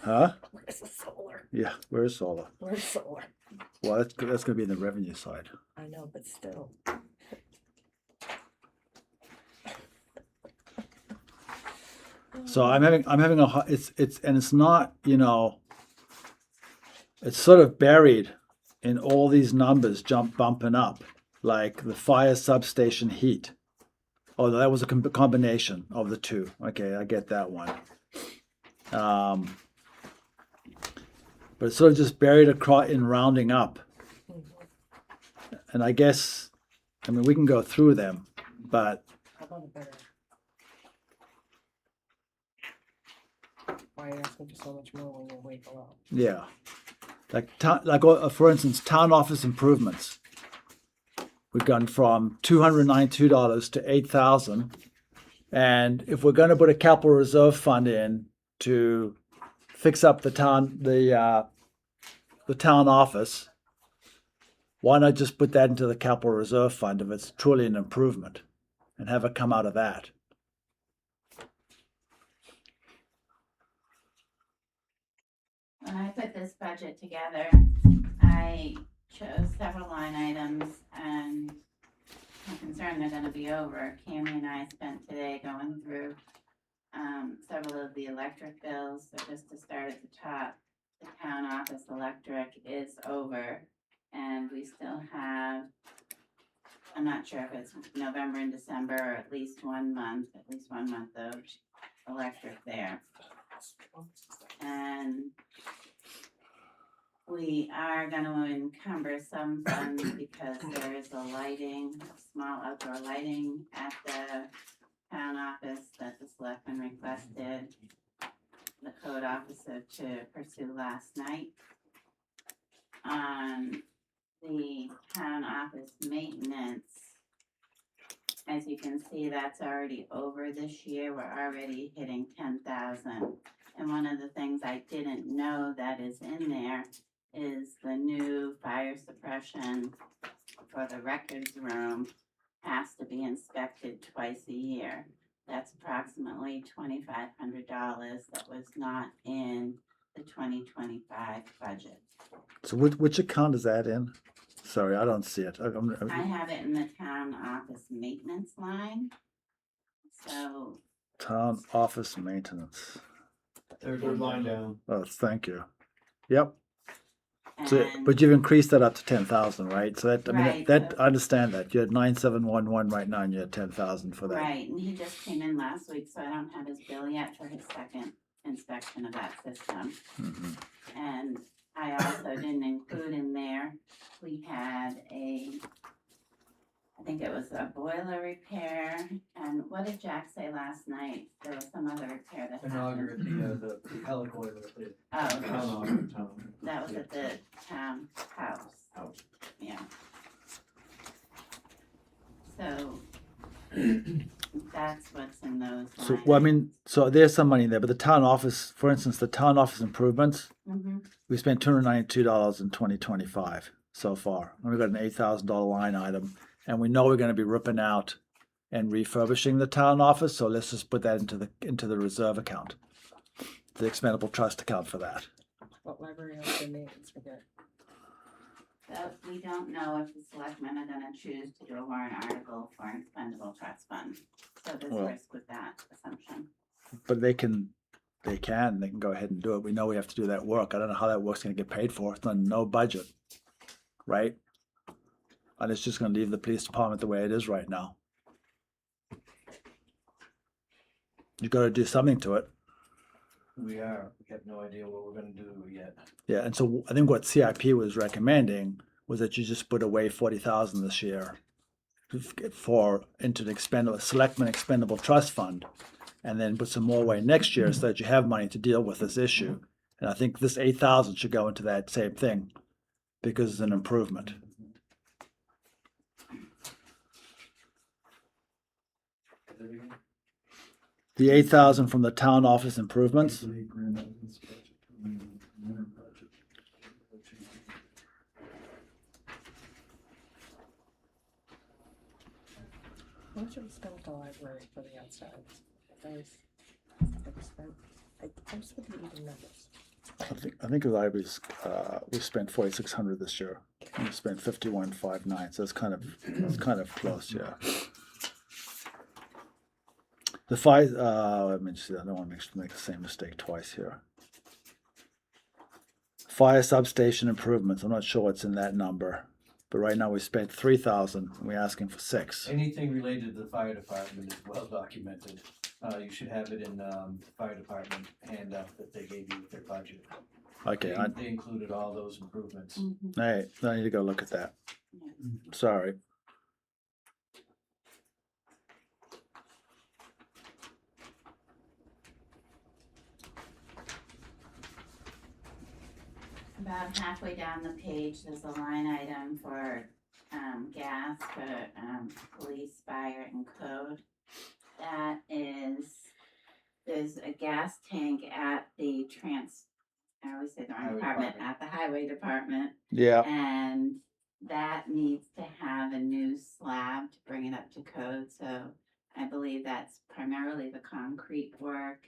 Huh? Where's the solar? Yeah, where's solar? Where's solar? Well, that's going to be in the revenue side. I know, but still. So I'm having it's not, it's sort of buried in all these numbers bumping up. like the fire substation heat. Oh, that was a combination of the two. Okay, I get that one. But it's sort of just buried across in rounding up. And I guess, I mean, we can go through them, but How about a better? Why are you asking for so much more when you're way below? yeah, for instance, town office improvements. We've gone from $292 to $8,000, and if we're going to put a capital reserve fund in to fix up the town office, why not just put that into the capital reserve fund if it's truly an improvement, and have it come out of that? When I put this budget together, I chose several line items, and I'm concerned they're gonna be over. Cammy and I spent today going through several of the electric bills. So just to start at the top, the town office electric is over, and we still have, I'm not sure if it's November and December, or at least 1 month of electric there. And we are gonna encumber some funds because there is a small outdoor lighting at the town office that the selectmen requested the code officer to pursue last night. On the town office maintenance, as you can see, that's already over this year. We're already hitting 10,000. And one of the things I didn't know that is in there is the new fire suppression for the records room has to be inspected twice a year. That's approximately $2,500 that was not in the 2025 budget. So which account is that in? Sorry, I don't see it. I have it in the town office maintenance line. So Town office maintenance. Third line down. Oh, thank you. Yep. So, and but you've increased that up to 10,000, right? So that, I mean, Right, that so- I understand that. You had 9,711 right now, and you had 10,000 for that. right, and he just came in last week, so I don't have his bill yet for his second inspection of that system. Mhm. And I also didn't include in there, we had I think it was a boiler repair, and what did Jack say last night? There was some other repair that happened. The helicoid with the Oh, town. that was at the town house. Yeah. So, that's what's in those. So, well, I mean, so there's some money there, but the town office, for instance, the town office improvements, Mm-hmm. we spent $292 in 2025 so far. And we've got an $8,000 line item, and we know we're going to be ripping out and refurbishing the town office. So let's just put that into the reserve account, the expendable trust account for that. What library else they made, let's forget. So we don't know if the selectmen are gonna choose to do a warrant article for an expendable trust fund. So there's Well- risk with that assumption. But they can go ahead and do it. We know we have to do that work. I don't know how that work's going to get paid for. It's on no budget, right? And it's just going to leave the police department the way it is right now. You got to do something to it. We have no idea what we're gonna do yet. Yeah, and so I think what CIP was recommending was that you just put away 40,000 this year into the selectmen expendable trust fund, and then put some more away next year so that you have money to deal with this issue. And I think this 8,000 should go into that same thing because it's an improvement. The 8,000 from the town office improvements. How much have we spent at the library for the outside? I just with the even numbers. I think the libraries, we spent 4,600 this year. We spent 51,590, so it's kind of close, yeah. The fire, let me see, I don't want to make the same mistake twice here. Fire substation improvements, I'm not sure what's in that number, but right now we spent 3,000, and we're asking for 6. Anything related to the fire department is well documented. You should have it in, the fire department handout that they gave you with their budget. Okay, They included all those improvements. all right, I need to go look at that. Sorry. About halfway down the page, there's a line item for, gas for, police, fire, and code. That is, there's a gas tank at the I always say the wrong Highway department, department. at the highway department. Yeah, And that needs to have a new slab to bring it up to code, so I believe that's primarily the concrete work.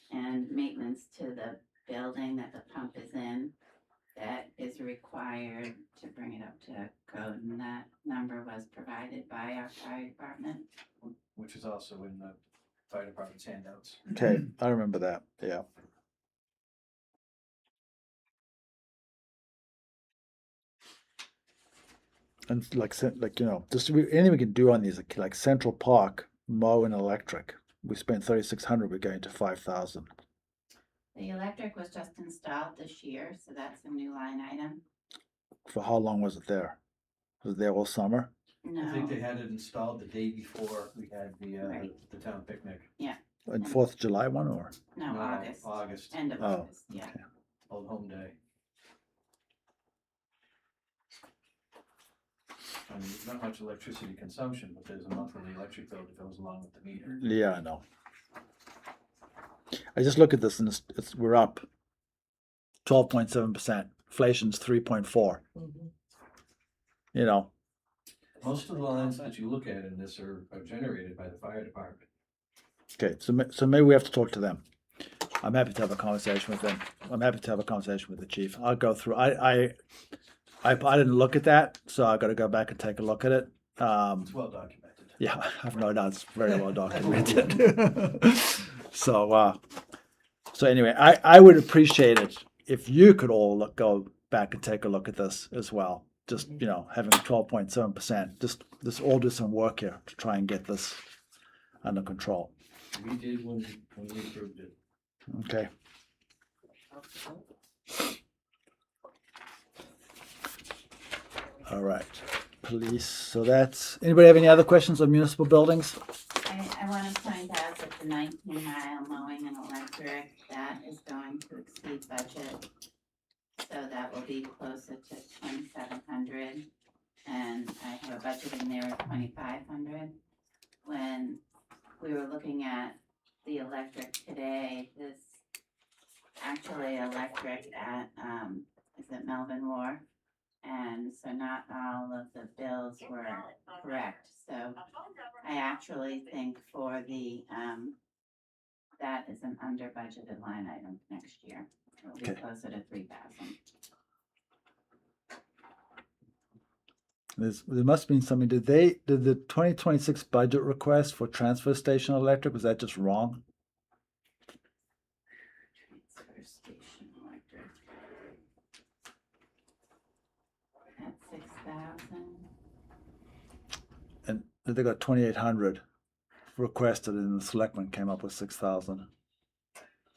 And maintenance to the building that the pump is in that is required to bring it up to code, and that number was provided by our fire department. Which is also in the fire department's handouts. okay, I remember that, yeah. And like, you know, just anything we can do on these, like Central Park, mow and electric. We spent 3,600, we're going to 5,000. The electric was just installed this year, so that's a new line item. For how long was it there? Was it there all summer? I think they No, had it installed the day before we had Right. the town picnic. And 4th of July one, or? no, No, August, August, end of Oh, August, yeah. okay. Old Home Day. I mean, there's not much electricity consumption, but there's a monthly electric bill that goes along with the meter. Yeah, I know. I just look at this and we're up 12.7%. Inflation's 3.4. You know, Most of the lines that you look at in this are generated by the fire department. okay, so maybe we have to talk to them. I'm happy to have a conversation with them. I'm happy to have a conversation with the chief. I'll go through. I didn't look at that, so I got to go back and take a look at it. It's well documented. Yeah, I've no doubt it's very well documented. So anyway, I would appreciate it if you could all go back and take a look at this as well. Just, you know, having 12.7%, just all do some work here to try and get this under control. We did when we approved it. Okay. All right, police. So that's, anybody have any other questions on municipal buildings? I want to point out that the 19-mile mowing and electric, that is going to exceed budget. So that will be closer to 2,700, and I have a budget in there of 2,500. When we were looking at the electric today, this actually electric at, is it Melvin War? And so not all of the bills were correct, so I actually think for the, that is an under budgeted line item next year. It'll be Okay. closer to 3,000. There must have been something. Did the 2026 budget request for transfer station electric, was that just wrong? Transfer station electric. At 6,000. And they got 2,800 requested, and the selectmen came up with 6,000.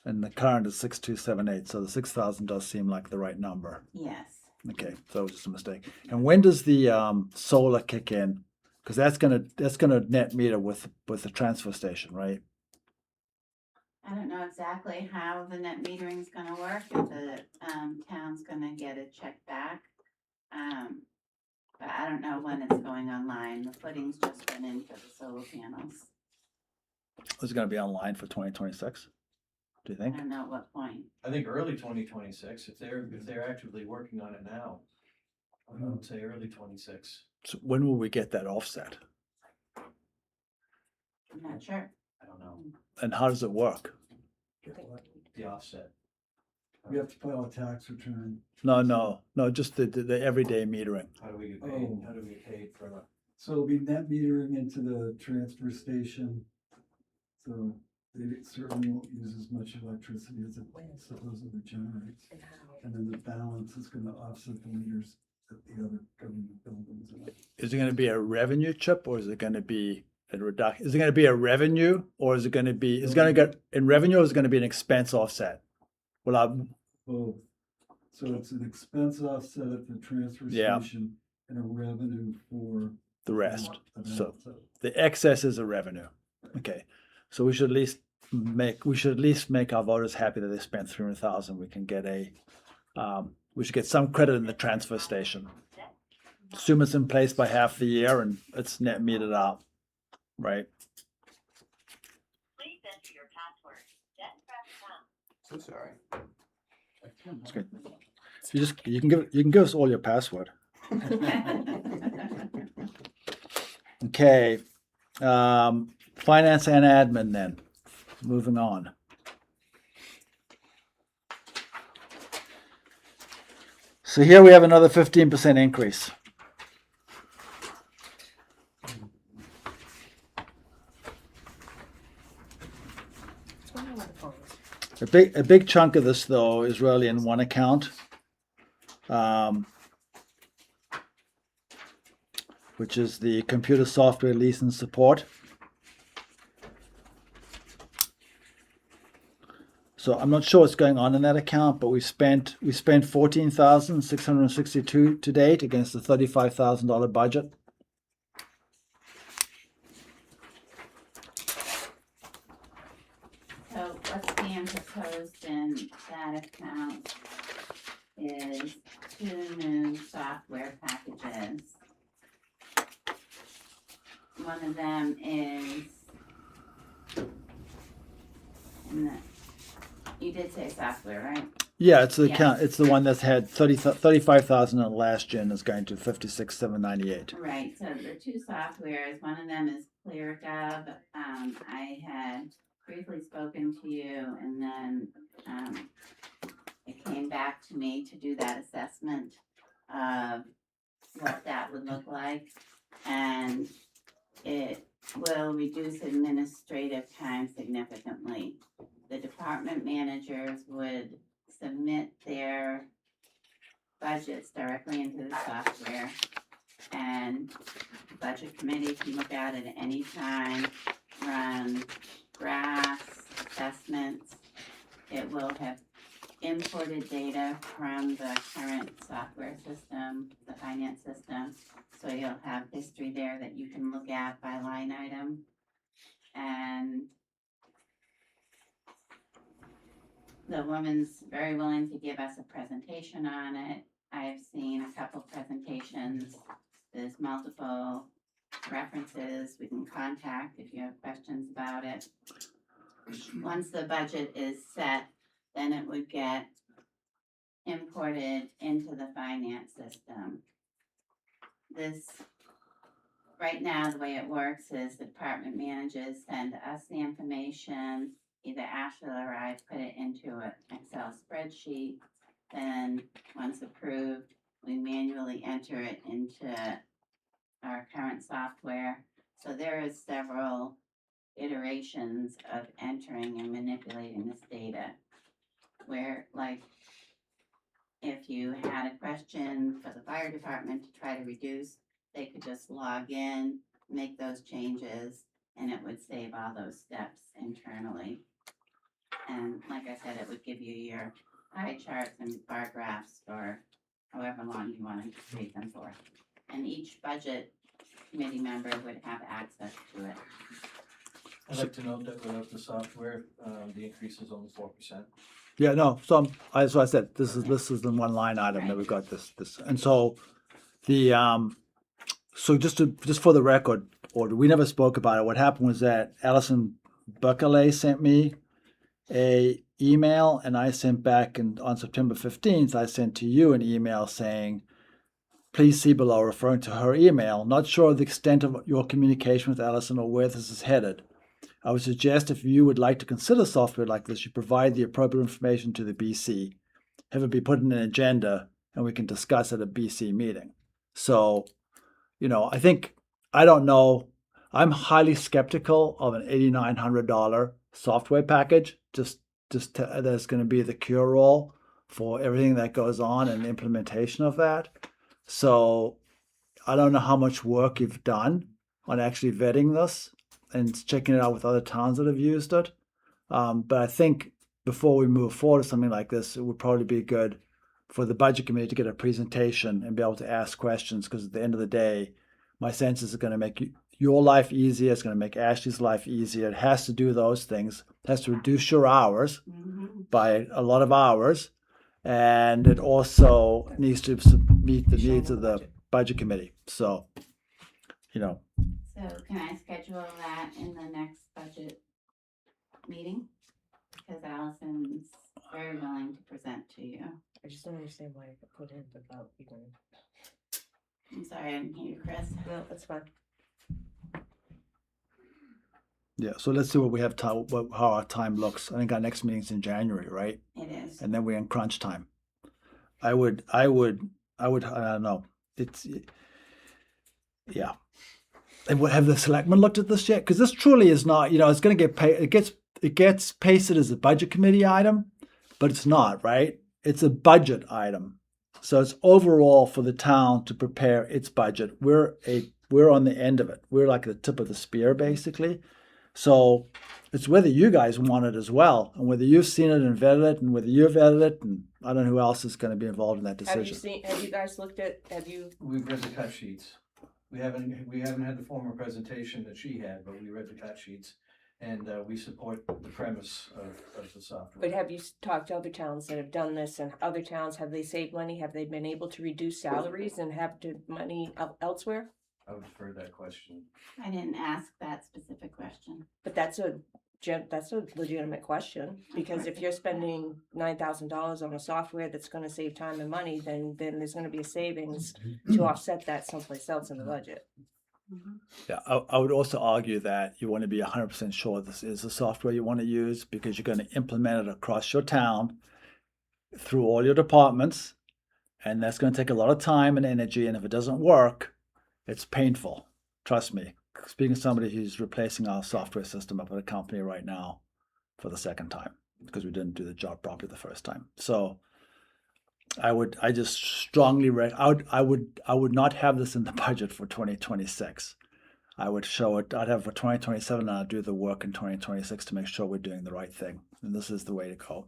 And the current is 6,278, so the 6,000 does seem like the right number. Yes. Okay, so it was just a mistake. And when does the solar kick in? Because that's gonna net meter with the transfer station, right? I don't know exactly how the net metering is gonna work, if the town's gonna get a check back. But I don't know when it's going online. The footing's just been in for the solar panels. Is it gonna be online for 2026? Do you I think? don't know at what point. I think early 2026, if they're actively working on it now, I would say early 26. So when will we get that offset? I'm not sure. I don't know, And how does it work? the offset. We have to file a tax return. No, just the everyday metering. How do we get paid? Oh. How do we get paid for it? So it'll be net metering into the transfer station. So they certainly won't use as much electricity as it supposedly generates. And then the balance is gonna offset the meters at the other government buildings. Is it gonna be a revenue chip or is it gonna be a reduction? Is it gonna be a revenue or is it gonna be, is it gonna get in revenue or is it gonna be an expense offset? Well, Both. So it's an expense offset at the transfer Yeah. station and a revenue for. the rest. that So outside. the excess is a revenue. Okay. So we should at least make our voters happy that they spent 300,000. We can get we should get some credit in the transfer station. Assume it's in place by half the year and it's net meted out, right? Please enter your password, then press pound. So sorry. That's good. You can give us all your password. Okay. Finance and admin then. Moving on. So here we have another 15% increase. What's going on with the phones? A big chunk of this though is really in one account, which is the computer software lease and support. So I'm not sure what's going on in that account, but we spent $14,662 to date against the $35,000 budget. So what's being proposed in that account is 2 new software packages. One of them is, you did say software, right? Yeah, it's the Yeah. account. It's the one that's had 35,000 in last year and is going to 56,798. Right, so the 2 softwares, one of them is ClearGov. I had briefly spoken to you and then it came back to me to do that assessment of what that would look like. And it will reduce administrative time significantly. The department managers would submit their budgets directly into the software, and the budget committee can look at it at any time, run graphs, assessments. It will have imported data from the current software system, the finance system, so you'll have history there that you can look at by line item. And the woman's very willing to give us a presentation on it. I've seen a couple presentations. There's multiple references we can contact if you have questions about it. Once the budget is set, then it would get imported into the finance system. Right now, the way it works is the department managers send us the information. Either Ashley or I put it into an Excel spreadsheet. Then, once approved, we manually enter it into our current software. So there is several iterations of entering and manipulating this data. Where, like, if you had a question for the fire department to try to reduce, they could just log in, make those changes, and it would save all those steps internally. And like I said, it would give you your pie charts and bar graphs for however long you want to create them for. And each budget committee member would have access to it. I'd like to note that without the software, the increase is only 4%. Yeah, no. So as I said, this is the one line item that we got this, and so the so just for the record, or we never spoke about it. What happened was that Alison Buckley sent me a email, and I sent back, and on September 15th, I sent to you an email saying, please see below, referring to her email. Not sure of the extent of your communication with Alison or where this is headed. I would suggest if you would like to consider software like this, you provide the appropriate information to the BC, have it be put in an agenda, and we can discuss at a BC meeting. So, I don't know. I'm highly skeptical of an $8,900 software package. That's going to be the cure-all for everything that goes on and the implementation of that. So I don't know how much work you've done on actually vetting this and checking it out with other towns that have used it. But I think before we move forward with something like this, it would probably be good for the budget committee to get a presentation and be able to ask questions, because at the end of the day, my sense is it's going to make your life easier. It's going to make Ashley's life easier. It has to do those things. It has to reduce your hours by a lot of hours. And it also needs to meet the needs of the budget committee. So, you know, So can I schedule that in the next budget meeting? Because Allison's very willing to present to you. I just don't understand why I put in without even. I'm sorry, I didn't hear you, Chris. No, that's fine. yeah. So let's see what we have time, how our time looks. I think our next meeting's in January, right? It is. And then we're in crunch time. I don't know. It's, yeah. And what, have the selectmen looked at this yet? Because this truly is not, it's going to get paid. It gets pasted as a budget committee item, but it's not, right? It's a budget item. So it's overall for the town to prepare its budget. We're on the end of it. We're like the tip of the spear, basically. So it's whether you guys want it as well, and whether you've seen it and vetted it, and whether you've vetted it, and I don't know who else is going to be involved in that decision. Have you guys looked at, We've read the cut sheets. We haven't had the formal presentation that she had, but we read the cut sheets. And we support the premise of the software. but have you talked to other towns that have done this, and other towns, have they saved money? Have they been able to reduce salaries and have money elsewhere? I would defer that question. I didn't ask that specific question. But that's a legitimate question, because if you're spending $9,000 on a software that's gonna save time and money, then there's gonna be a savings to offset that someplace else in the budget. Yeah, I would also argue that you want to be 100% sure this is the software you want to use, because you're going to implement it across your town through all your departments, and that's going to take a lot of time and energy, and if it doesn't work, it's painful. Trust me. Speaking to somebody who's replacing our software system up at a company right now for the second time because we didn't do the job properly the first time. So I just strongly I would not have this in the budget for 2026. I would show it. I'd have it for 2027, and I'd do the work in 2026 to make sure we're doing the right thing. And this is the way to go.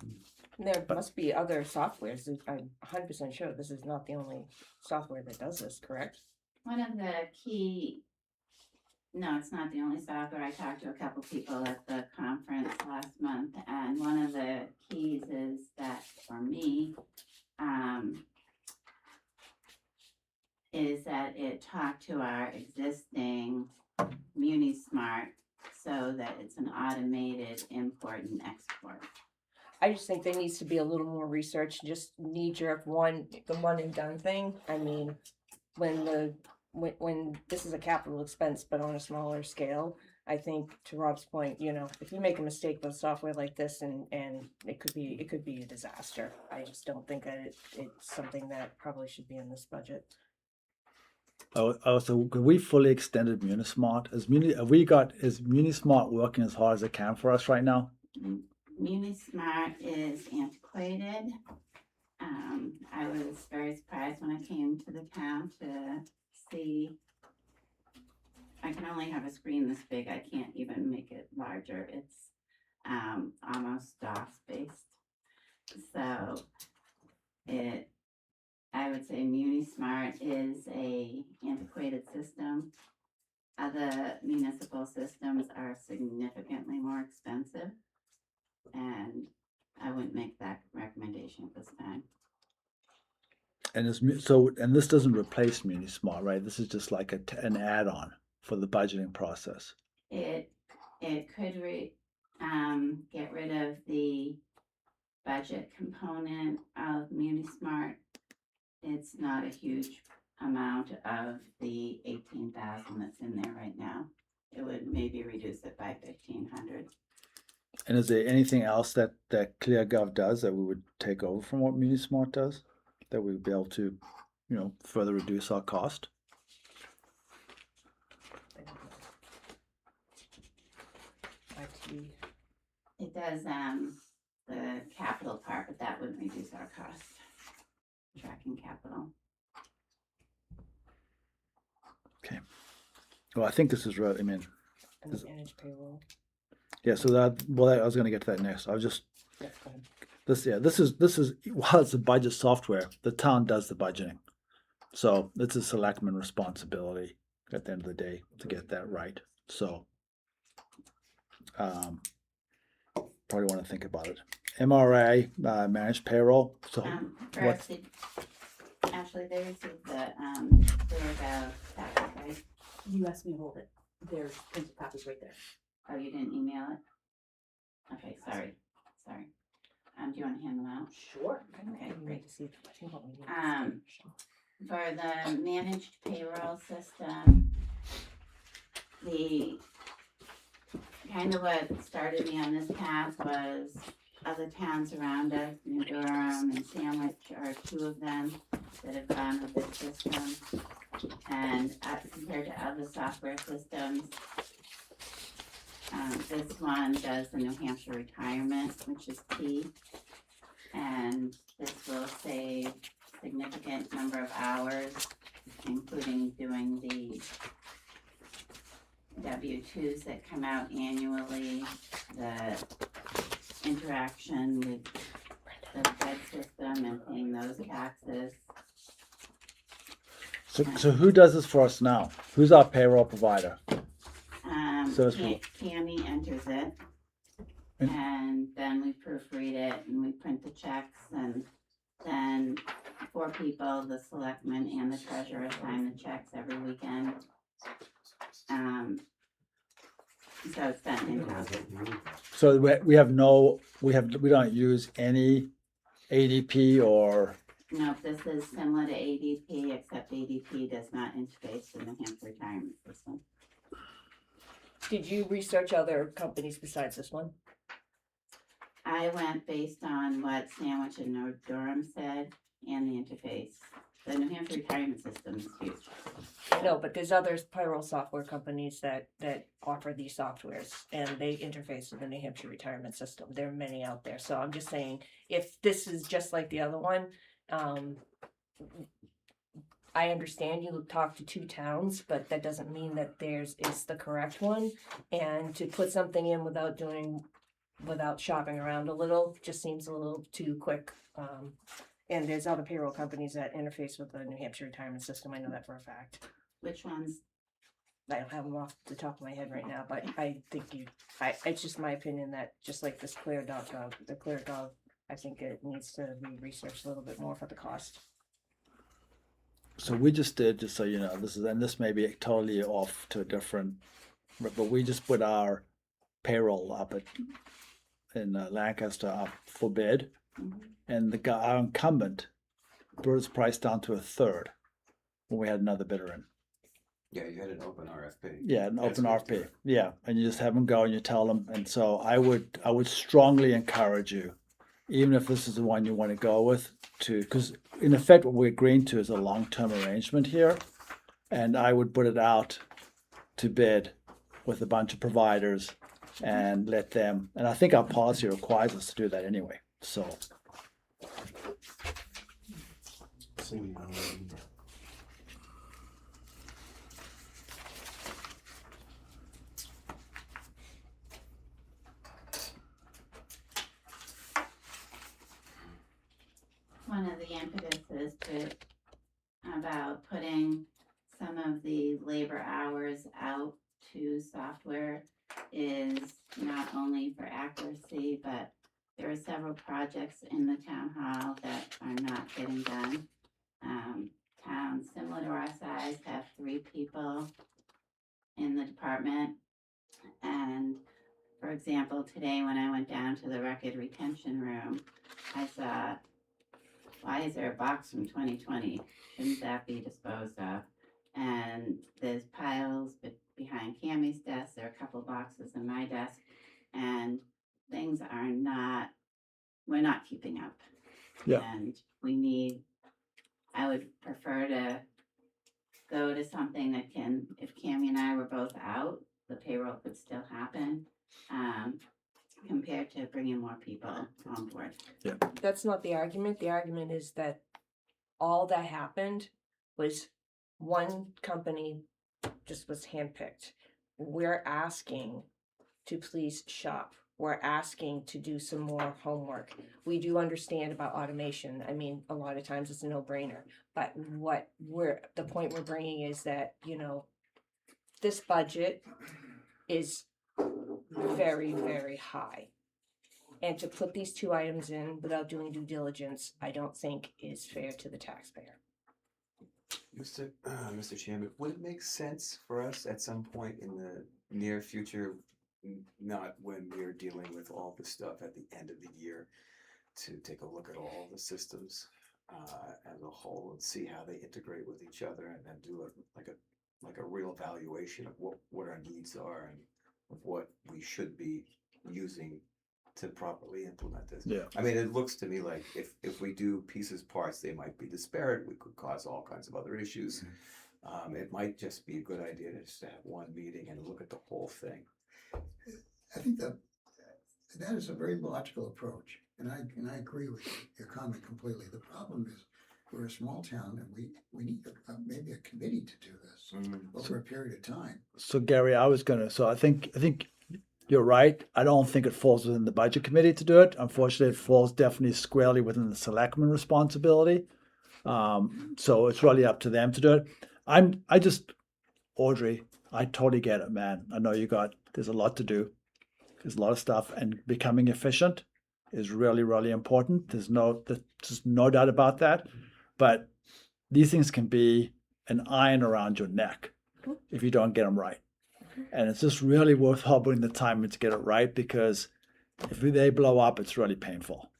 There must be other softwares. I'm 100% sure this is not the only software that does this, correct? One of the key, no, it's not the only software. I talked to a couple people at the conference last month, and one of the keys is that for me, is that it talked to our existing MuniSmart so that it's an automated import and export. I just think there needs to be a little more research. Just knee-jerk the one and done thing. I mean, when this is a capital expense but on a smaller scale, I think to Rob's point, if you make a mistake with software like this, and it could be a disaster. I just don't think that it's something that probably should be in this budget. Oh, so we fully extended MuniSmart? Is MuniSmart working as hard as it can for us right now? MuniSmart is antiquated. I was very surprised when I came to the town to see. I can only have a screen this big. I can't even make it larger. It's almost DOS based. So I would say MuniSmart is a antiquated system. Other municipal systems are significantly more expensive, and I wouldn't make that recommendation at this time. And this doesn't replace MuniSmart, right? This is just like an add-on for the budgeting process. It could get rid of the budget component of MuniSmart. It's not a huge amount of the 18,000 that's in there right now. It would maybe reduce it by 1,500. And is there anything else that ClearGov does that we would take over from what MuniSmart does, that we would be able to, further reduce our cost? It does the capital part, but that wouldn't reduce our cost. Tracking capital. Well, I think this is really, I mean, And the managed payroll. yeah, so that, well, I was gonna get to that next. I was just, Yeah, go ahead. this is, while it's a budget software, the town does the budgeting. So it's a selectman responsibility at the end of the day to get that right. So, probably want to think about it. MRA, managed payroll, so what, First, actually, they received the, clear packet, right? You asked me to hold it. There's printed copies right there. Oh, you didn't email it? Okay, sorry. Do you want to hand them out? Sure. Okay, We great. need to see I think what we need to see. For the managed payroll system, the kind of what started me on this path was other towns around us, New Durham and Sandwich are two of them that have gone with this system. And compared to other software systems, this one does the New Hampshire retirement, which is key. And this will save significant number of hours, including doing the W-2s that come out annually, the interaction with the Fed system and paying those taxes. so who does this for us now? Who's our payroll provider? So it's Tammy enters it, And- and then we proofread it and we print the checks, and then 4 people, the selectman and the treasurer, sign the checks every weekend. So it's done in-house. So we don't use any ADP or, No, this is similar to ADP, except ADP does not interface with the New Hampshire retirement system. Did you research other companies besides this one? I went based on what Sandwich and New Durham said and the interface. The New Hampshire retirement system is huge. No, but there's other payroll software companies that offer these softwares and they interface with the New Hampshire retirement system. There are many out there. So I'm just saying, if this is just like the other one, I understand you talked to 2 towns, but that doesn't mean that theirs is the correct one. And to put something in without shopping around a little, just seems a little too quick. And there's other payroll companies that interface with the New Hampshire retirement system. I know that for a fact. Which ones? I don't have them off the top of my head right now, but I think it's just my opinion that just like this clear.gov, the clear.gov, I think it needs to be researched a little bit more for the cost. so we just did, just so you know, this may be totally off to a different, but we just put our payroll up in Lancaster up for bid. And our incumbent brought his price down to a third when we had another bidder in. Yeah, you had an open RFP. Yeah, an open That's RFP. Yeah, and you just have them go and you tell them. And so I would strongly encourage you, even if this is the one you want to go with, because in effect what we're agreeing to is a long-term arrangement here, and I would put it out to bid with a bunch of providers and let them. And I think our policy requires us to do that anyway. So. One of the impetuses about putting some of the labor hours out to software is not only for accuracy, but there are several projects in the town hall that are not getting done. Towns similar to our size have 3 people in the department. And for example, today when I went down to the record retention room, I saw, why is there a box from 2020? Shouldn't that be disposed of? And there's piles behind Cammie's desk. There are a couple boxes in my desk. And things are we're not keeping up. Yeah. And I would prefer to go to something that if Cammie and I were both out, the payroll could still happen, compared to bringing more people on board. Yeah. That's not the argument. The argument is that all that happened was one company just was handpicked. We're asking to please shop. We're asking to do some more homework. We do understand about automation. I mean, a lot of times it's a no-brainer. But the point we're bringing is that, this budget is very, very high. And to put these two items in without doing due diligence, I don't think is fair to the taxpayer. Mr. Chairman, would it make sense for us at some point in the near future, not when we're dealing with all the stuff at the end of the year, to take a look at all the systems as a whole and see how they integrate with each other, and then do a real evaluation of what our needs are and of what we should be using to properly implement this. Yeah. I mean, it looks to me like if we do pieces, parts, they might be disparate. We could cause all kinds of other issues. It might just be a good idea just to have one meeting and look at the whole thing. I think that is a very logical approach, and I agree with your comment completely. The problem is, we're a small town, and we need maybe a committee to do this over a period of time. So Gary, I think you're right. I don't think it falls within the budget committee to do it. Unfortunately, it falls definitely squarely within the selectman responsibility. So it's really up to them to do it. Audrey, I totally get it, man. I know there's a lot to do. There's a lot of stuff, and becoming efficient is really, really important. There's just no doubt about that. But these things can be an iron around your neck if you don't get them right. And it's just really worth putting the time in to get it right, because if they blow up, it's really painful.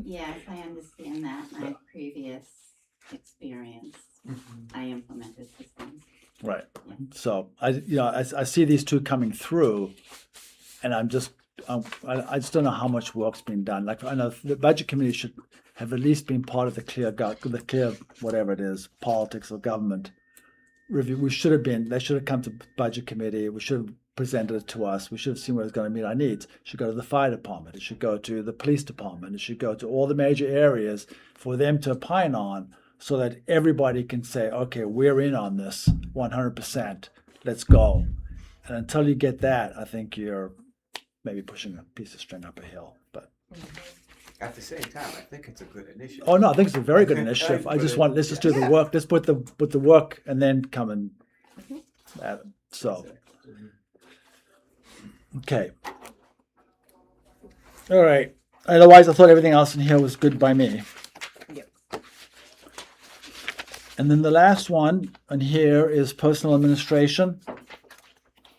Yes, I understand that. My previous experience, I implemented systems. Right. Yeah. So I see these two coming through, and I just don't know how much work's been done. Like, I know the budget committee should have at least been part of the clear whatever it is, politics or government review. They should have come to budget committee. We should have presented it to us. We should have seen what was going to meet our needs. It should go to the fire department. It should go to the police department. It should go to all the major areas for them to opine on, so that everybody can say, okay, we're in on this 100%. Let's go. And until you get that, I think you're maybe pushing a piece of string up a hill. But At the same time, I think it's a good initiative. oh no, I think it's a very good initiative. let's just do the work. Let's put the work and then come and at it. So okay. All right. Otherwise, I thought everything else in here was good by me. Yep. And then the last one in here is personnel administration.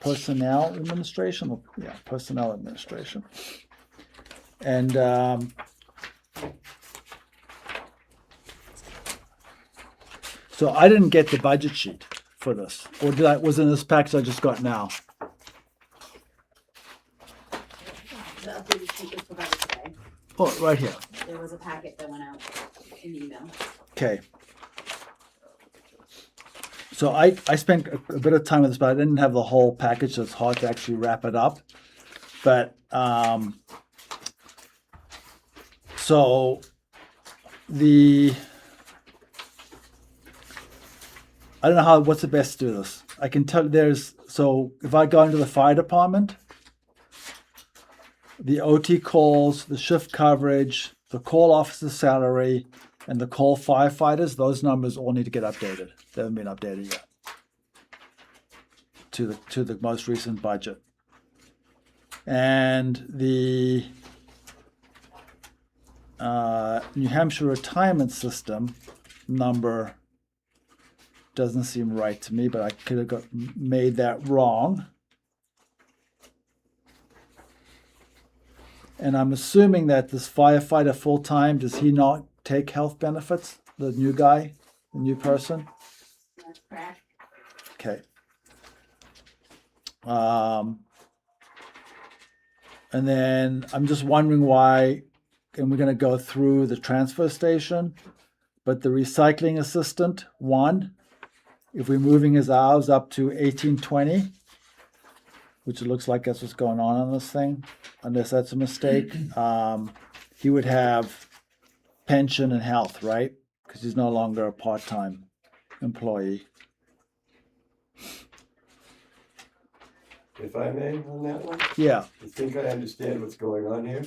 Personnel administration. And so I didn't get the budget sheet for this, or was it in this package I just got now? The updated sheet was provided today. Oh, right here. There was a packet that went out in email. Okay. So I spent a bit of time with this, but I didn't have the whole package, so it's hard to actually wrap it up. But so I don't know what's the best to do this. I can tell so if I go into the fire department, the OT calls, the shift coverage, the call officer salary, and the call firefighters, those numbers all need to get updated. They haven't been updated yet to the most recent budget. And the New Hampshire retirement system number doesn't seem right to me, but I could have made that wrong. And I'm assuming that this firefighter full-time, does he not take health benefits? The new guy, the new person? That's correct. Okay. And then I'm just wondering why, and we're going to go through the transfer station, but the recycling assistant, if we're moving his hours up to 1820, which it looks like that's what's going on this thing, unless that's a mistake, he would have pension and health, right? Because he's no longer a part-time employee. If I may, on that one, Yeah, I think I understand what's going on here.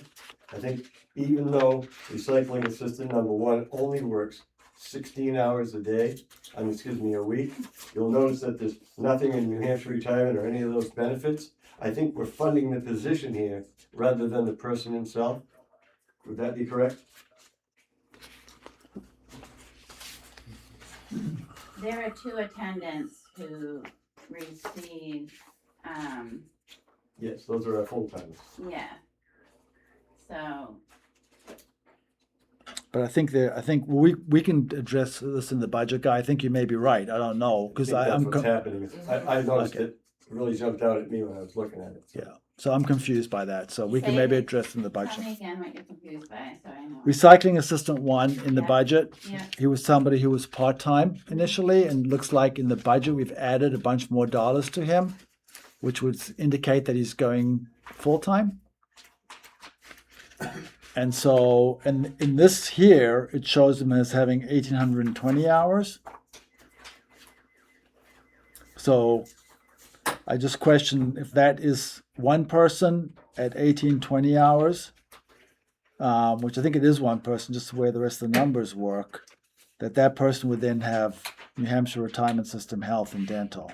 I think even though recycling assistant number one only works 16 hours a day, a week, you'll notice that there's nothing in New Hampshire retirement or any of those benefits. I think we're funding the position here rather than the person himself. Would that be correct? There are 2 attendants who receive, Yes, those are our full timers. yeah. So, but I think we can address this in the budget, guy. I think you may be right. I don't know, because I think that's I'm what's happening. I noticed Okay. it really jumped out at me when I was looking at it. yeah. So I'm confused by that. So we can Say maybe it- address in the tell budget. me again what you're confused by, so I know. Recycling assistant one in the Yeah. budget. Yeah. He was somebody who was part-time initially, and looks like in the budget we've added a bunch more dollars to him, which would indicate that he's going full-time. And so, and in this here, it shows him as having 1,820 hours. So I just question if that is one person at 1,820 hours, which I think it is one person, just the way the rest of the numbers work, that person would then have New Hampshire Retirement System health and dental.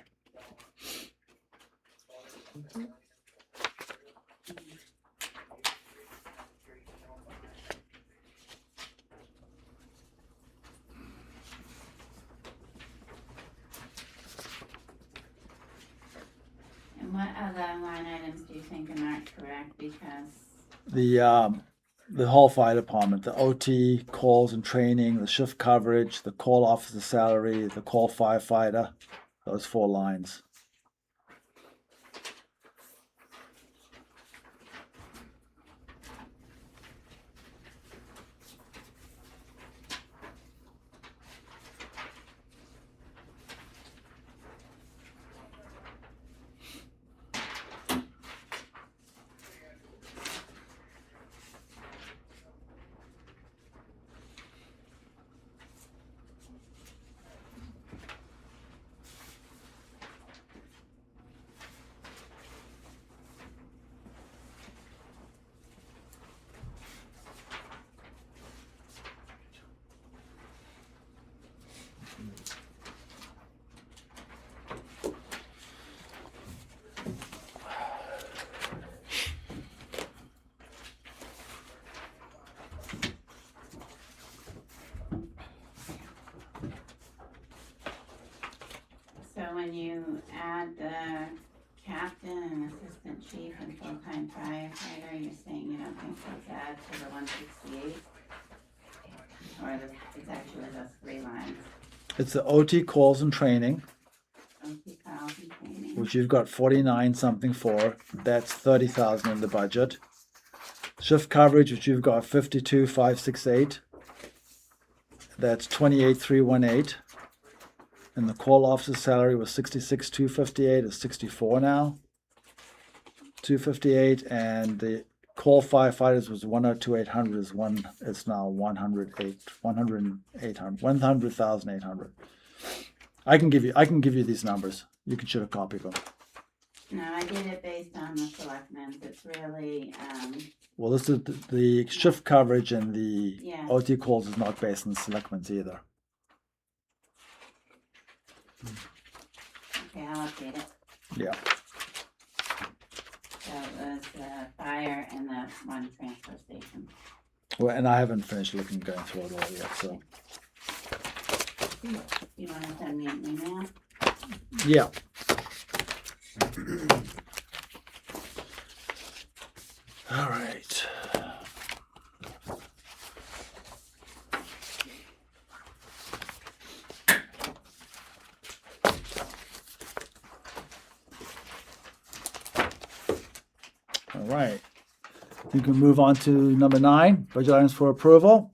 And what other line items do you think are not correct? Because, The whole fire department, the OT, calls and training, the shift coverage, the call officer salary, the call firefighter, those 4 lines. so when you add the captain and assistant chief and full-time firefighter, you're saying you don't think those add to the 168? Or it's actually those 3 lines? It's the OT, calls and training, OT calls and training. which you've got 49 something for. That's 30,000 in the budget. Shift coverage, which you've got 52,568. That's 28,318. And the call officer salary was 66,258. It's 64 now. 258, and the call firefighters was 102,800. It's now 100,800. I can give you these numbers. You can shoot a copy of them. No, I did it based on the selectmen. It's really, Well, this is the shift coverage, and the Yeah. OT calls is not based on selectments either. okay, I'll update it. Yeah. So it was the fire and the 1 transfer station. Well, and I haven't finished going through it all yet. So You wanna send me an email? yeah. All right. All right. You can move on to number 9, budget items for approval.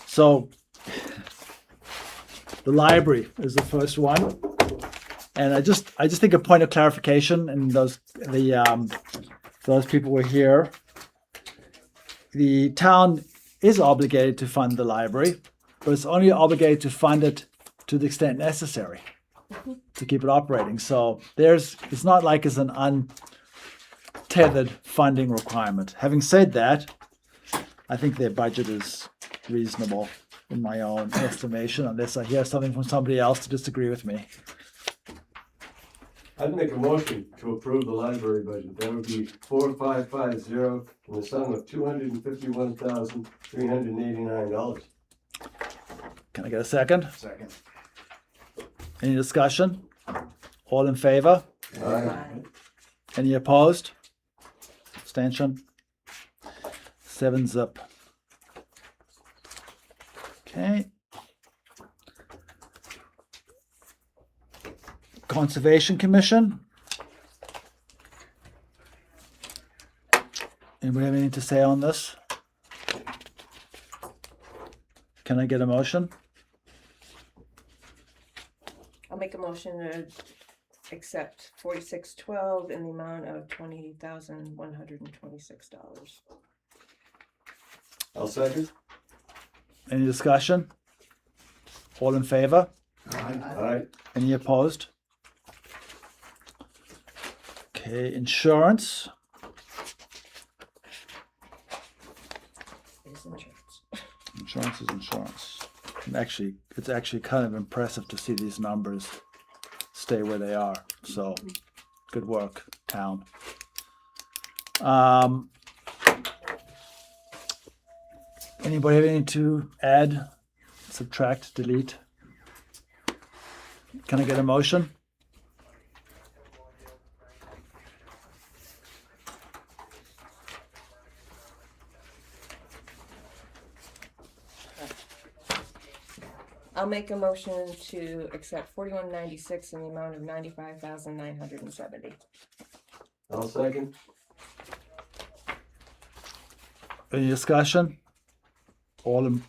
So the library is the first one. And I just think a point of clarification, and those people were here. The town is obligated to fund the library, but it's only obligated to fund it to the extent necessary. to keep it operating. So it's not like it's an untethered funding requirement. Having said that, I think their budget is reasonable in my own estimation, unless I hear something from somebody else to disagree with me. I'd make a motion to approve the library budget. That would be 4550 in the sum of $251,389. Can I get a second? Second. Any discussion? All in favor? Aye. Any opposed? Abstention? 7-0. Okay. Conservation Commission. Anybody have anything to say on this? Can I get a motion? I'll make a motion to accept 4612 in the amount of $20,126. I'll second. Any discussion? All in favor? Aye. Any opposed? Okay, insurance. Is insurance. Insurance is insurance. And actually, it's actually kind of impressive to see these numbers stay where they are. So, good work, town. Anybody have anything to add, subtract, delete? Can I get a motion? I'll make a motion to accept 4196 in the amount of 95,970. I'll second. Any discussion? All in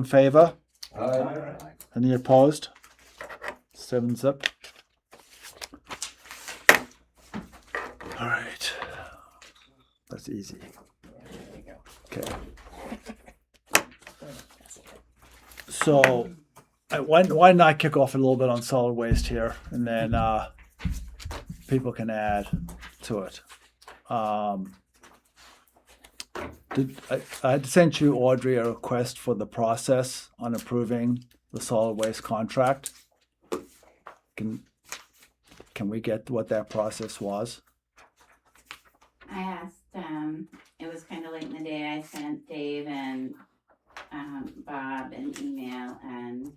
favor? Aye. Any opposed? 7-0. All right. That's easy. Okay. So, why don't I kick off a little bit on solid waste here, and then people can add to it. I had sent you, Audrey, a request for the process on approving the solid waste contract. Can we get what that process was? I asked, it was kind of late in the day, I sent Dave and Bob an email, and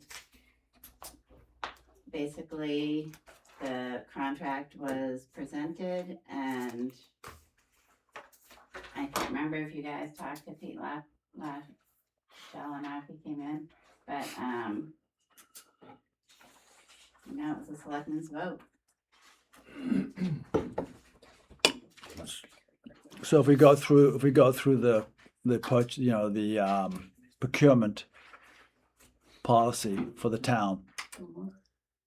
basically the contract was presented, and I can't remember if you guys talked to Pete last and after he came in, but it was a selectmen's vote. So if we go through the procurement policy for the town,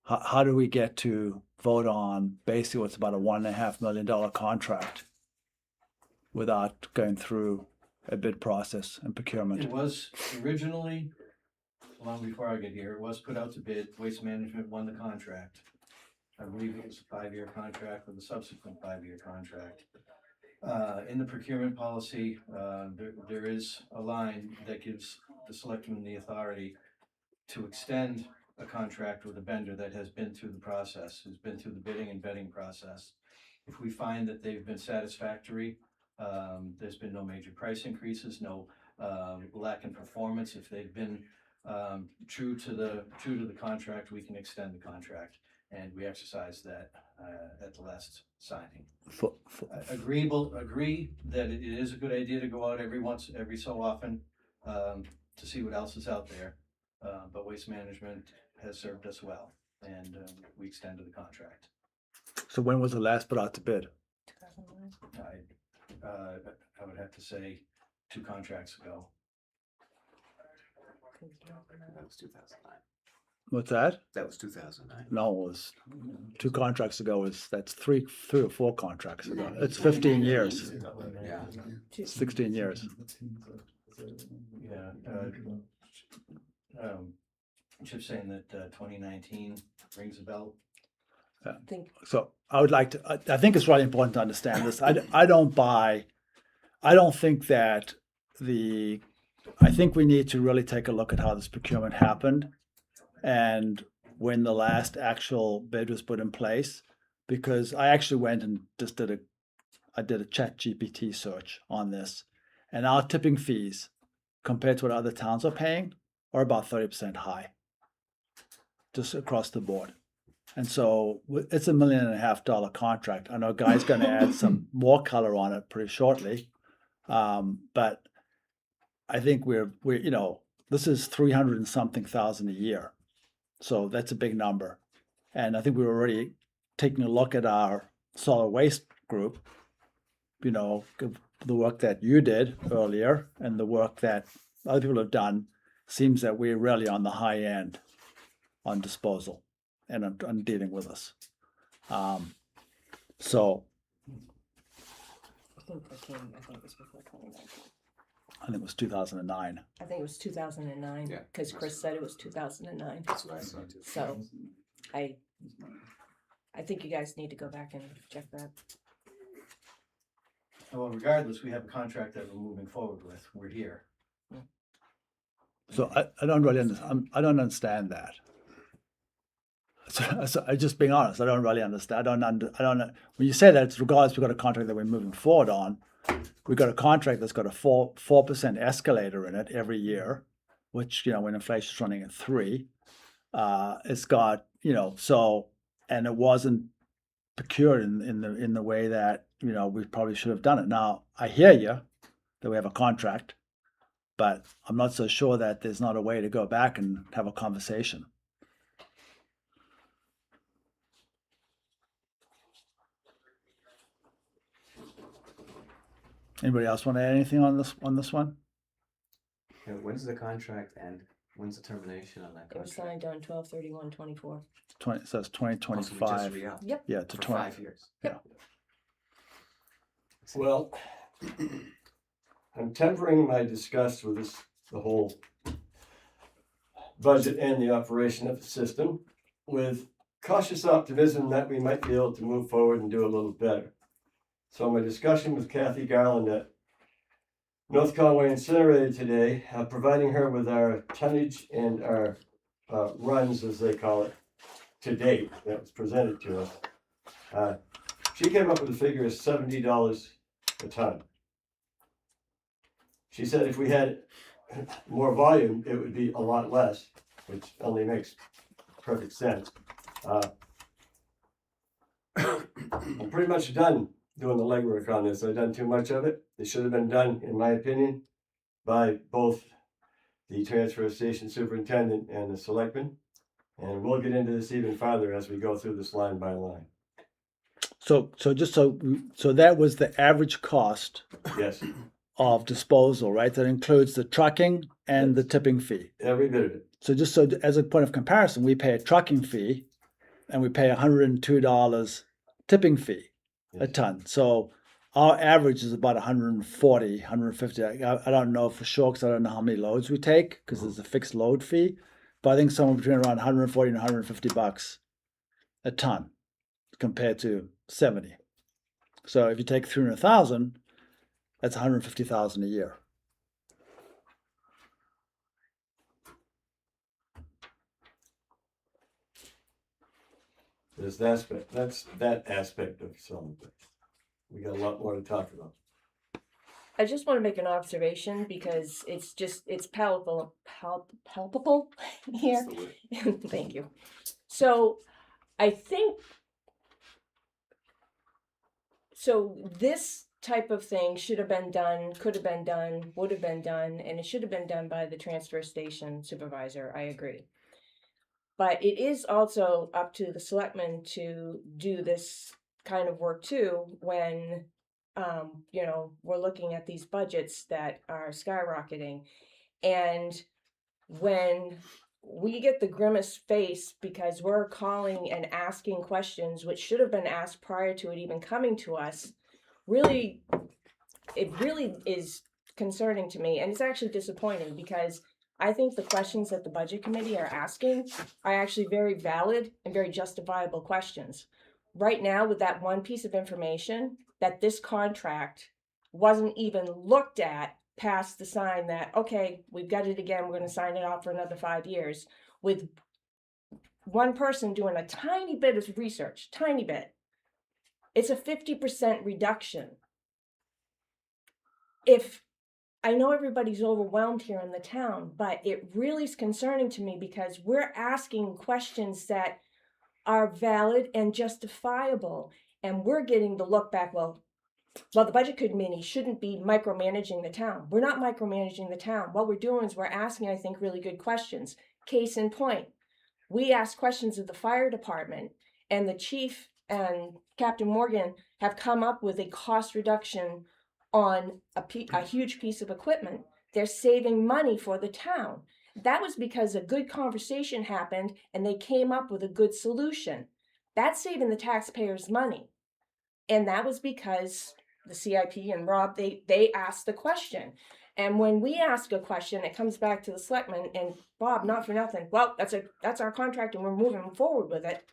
how do we get to vote on basically what's about a $1.5 million contract without going through a bid process and procurement? It was originally, long before I get here, it was put out to bid. Waste Management won the contract. I believe it was a 5-year contract with a subsequent 5-year contract. In the procurement policy, there is a line that gives the selectmen the authority to extend a contract with a vendor that has been through the process, who's been through the bidding and vetting process. If we find that they've been satisfactory, there's been no major price increases, no lack in performance. If they've been true to the contract, we can extend the contract, and we exercise that at the last signing. Agree that it is a good idea to go out every so often to see what else is out there. But Waste Management has served us well, and we extended the contract. So when was the last put out to bid? 2009. I would have to say 2 contracts ago. That was 2009. What's that? That was 2009. No, it was 2 contracts ago. That's three or 4 contracts ago. It's 15 years, Yeah. 16 years. Yeah. Chip's saying that 2019 rings a bell. think So I would like to, I think it's really important to understand this. I don't think that I think we need to really take a look at how this procurement happened and when the last actual bid was put in place, because I actually went and just I did a chat GPT search on this, and our tipping fees compared to what other towns are paying are about 30% high, just across the board. And so it's $1.5 million contract. I know Guy's going to add some more color on it pretty shortly, but I think we're this is 300 and something thousand a year, so that's a big number. And I think we were already taking a look at our solid waste group. The work that you did earlier and the work that other people have done seems that we're really on the high end on disposal and on dealing with us. So I think it was before 2019. I think it was 2009. I think it was 2009, Yeah. because Chris said it was 2009. That's what I saw too. So I think you guys need to go back and check that. Well, regardless, we have a contract that we're moving forward with. We're here. So I don't really understand. I don't understand that. So I just being honest, I don't really understand. I don't know. When you say that, it's regardless, we've got a contract that we're moving forward on. We've got a contract that's got a 4% escalator in it every year, which, when inflation's running at 3%, it's got, and it wasn't procured in the way that, we probably should have done it. Now, I hear you that we have a contract, but I'm not so sure that there's not a way to go back and have a conversation. Anybody else want to add anything on this one? Yeah, when's the contract end? When's the termination on that It was contract? signed on 12/31/24. It says Oh, so we just 2025. re-upped Yep. Yeah, to for 20. 5 years. Yeah. Well, I'm tempering my disgust with the whole budget and the operation of the system with cautious optimism that we might be able to move forward and do a little better. So my discussion with Kathy Garland at North Conway Incinerator today, providing her with our tonnage and our runs, as they call it, to date that was presented to us. She came up with a figure of $70 a ton. She said if we had more volume, it would be a lot less, which only makes perfect sense. I'm pretty much done doing the legwork on this. I've done too much of it. It should have been done, in my opinion, by both the transfer station superintendent and the selectman. And we'll get into this even farther as we go through this line by line. So that was the average cost Yes, of disposal, right? That includes the trucking and the tipping fee. every bit of it. So as a point of comparison, we pay a trucking fee and we pay $102 tipping fee a Yes. ton. So our average is about 140, 150. I don't know for sure because I don't know how many loads we take because there's a fixed load fee. But I think somewhere between around 140 and $150 a ton compared to 70. So if you take 300,000, that's 150,000 a year. That's that aspect of some. We got a lot more to talk about. I just want to make an observation because it's palpable here. That's the word. Thank you. So I think, this type of thing should have been done, could have been done, would have been done, and it should have been done by the transfer station supervisor. I agree. But it is also up to the selectmen to do this kind of work too when we're looking at these budgets that are skyrocketing. And when we get the grimmest face because we're calling and asking questions which should have been asked prior to it even coming to us, it really is concerning to me. And it's actually disappointing because I think the questions that the budget committee are asking are actually very valid and very justifiable questions. Right now, with that one piece of information, that this contract wasn't even looked at past the sign that, okay, we've got it again, we're gonna sign it off for another 5 years, with one person doing a tiny bit of research, tiny bit. It's a 50% reduction. If I know everybody's overwhelmed here in the town, but it really is concerning to me because we're asking questions that are valid and justifiable, and we're getting the look back, well, the budget committee shouldn't be micromanaging the town. We're not micromanaging the town. What we're doing is we're asking, I think, really good questions. Case in point, we asked questions of the fire department, and the chief and Captain Morgan have come up with a cost reduction on a huge piece of equipment. They're saving money for the town. That was because a good conversation happened and they came up with a good solution. That's saving the taxpayers money. And that was because the CIP and Rob, they asked the question. And when we ask a question, it comes back to the selectmen, and Bob, not for nothing, well, that's our contract and we're moving forward with it.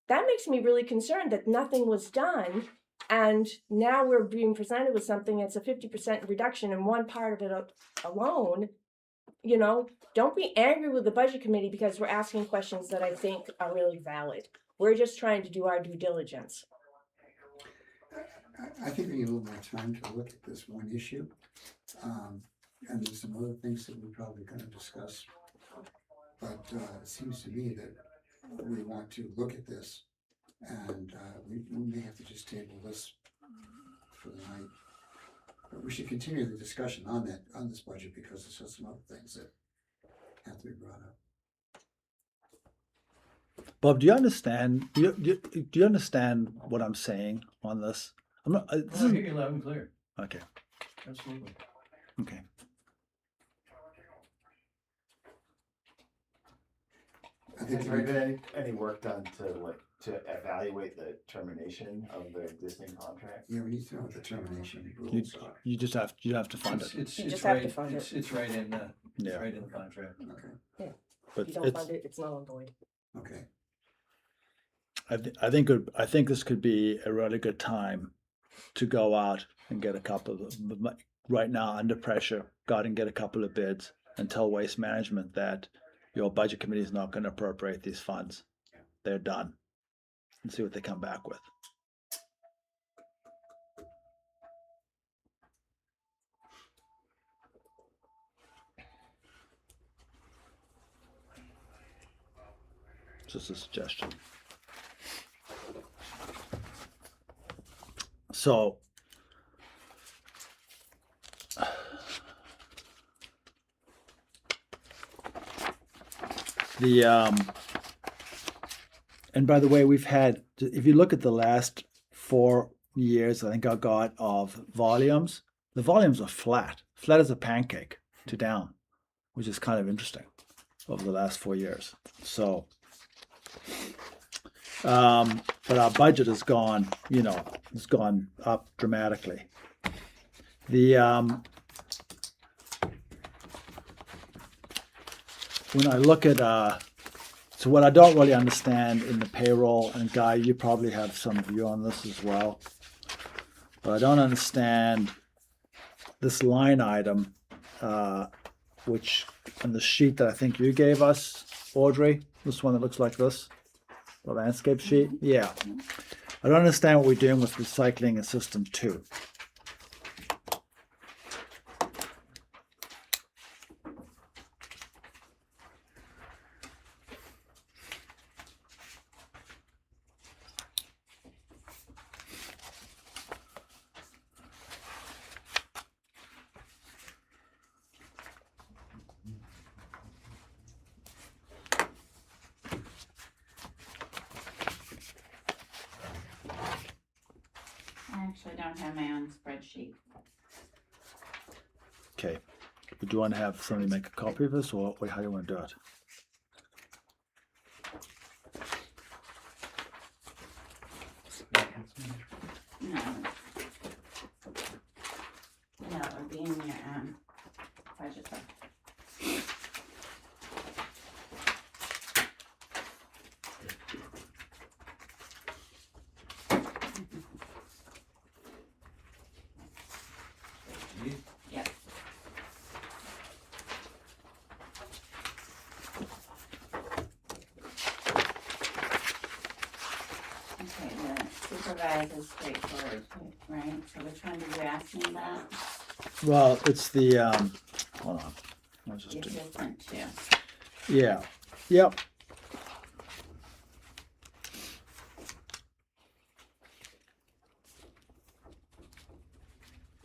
That makes me really concerned that nothing was done. And now we're being presented with something that's a 50% reduction in one part of it alone. You know, don't be angry with the budget committee because we're asking questions that I think are really valid. We're just trying to do our due diligence. I think we need a little more time to look at this one issue. And there's some other things that we're probably gonna discuss. But it seems to me that we want to look at this, and we may have to just table this for the night. But we should continue the discussion on this budget, because there's just some other things that have to be brought up. Bob, do you understand? Do you understand what I'm saying on this? I'm not. This I hear is, you loud and clear, okay. absolutely. Okay. I think Has there been any work done to evaluate the termination of the existing contract? yeah, we need to know what the termination You, rules are. you just have to fund it. It's You just have to right, fund it. it's right in the, Yeah. right in the contract. Okay, But If you don't it's, fund it, it's null and void. okay. I think this could be a really good time to go out and get a couple of, right now under pressure, go out and get a couple of bids and tell Waste Management that your budget committee is not going to appropriate these funds. They're done. And see what they come back with. Just a suggestion. So and by the way, we've had, if you look at the last 4 years, I think I got of volumes, the volumes are flat as a pancake to down, which is kind of interesting over the last 4 years. So, but our budget has gone, it's gone up dramatically. When I look at, so what I don't really understand in the payroll, and Guy, you probably have some view on this as well, but I don't understand this line item, which on the sheet that I think you gave us, Audrey, this one that looks like this, the landscape sheet. Yeah. I don't understand what we're doing with recycling assistant 2. I actually don't have my own spreadsheet. Okay. Would you want to have somebody make a copy of this, or how do you want to do it? No. No, it would be in your budget book. supervisor's straightforward, right? So which one did you ask me about? Well, it's the, hold on. I was just The doing- assistant too. Yeah, yep.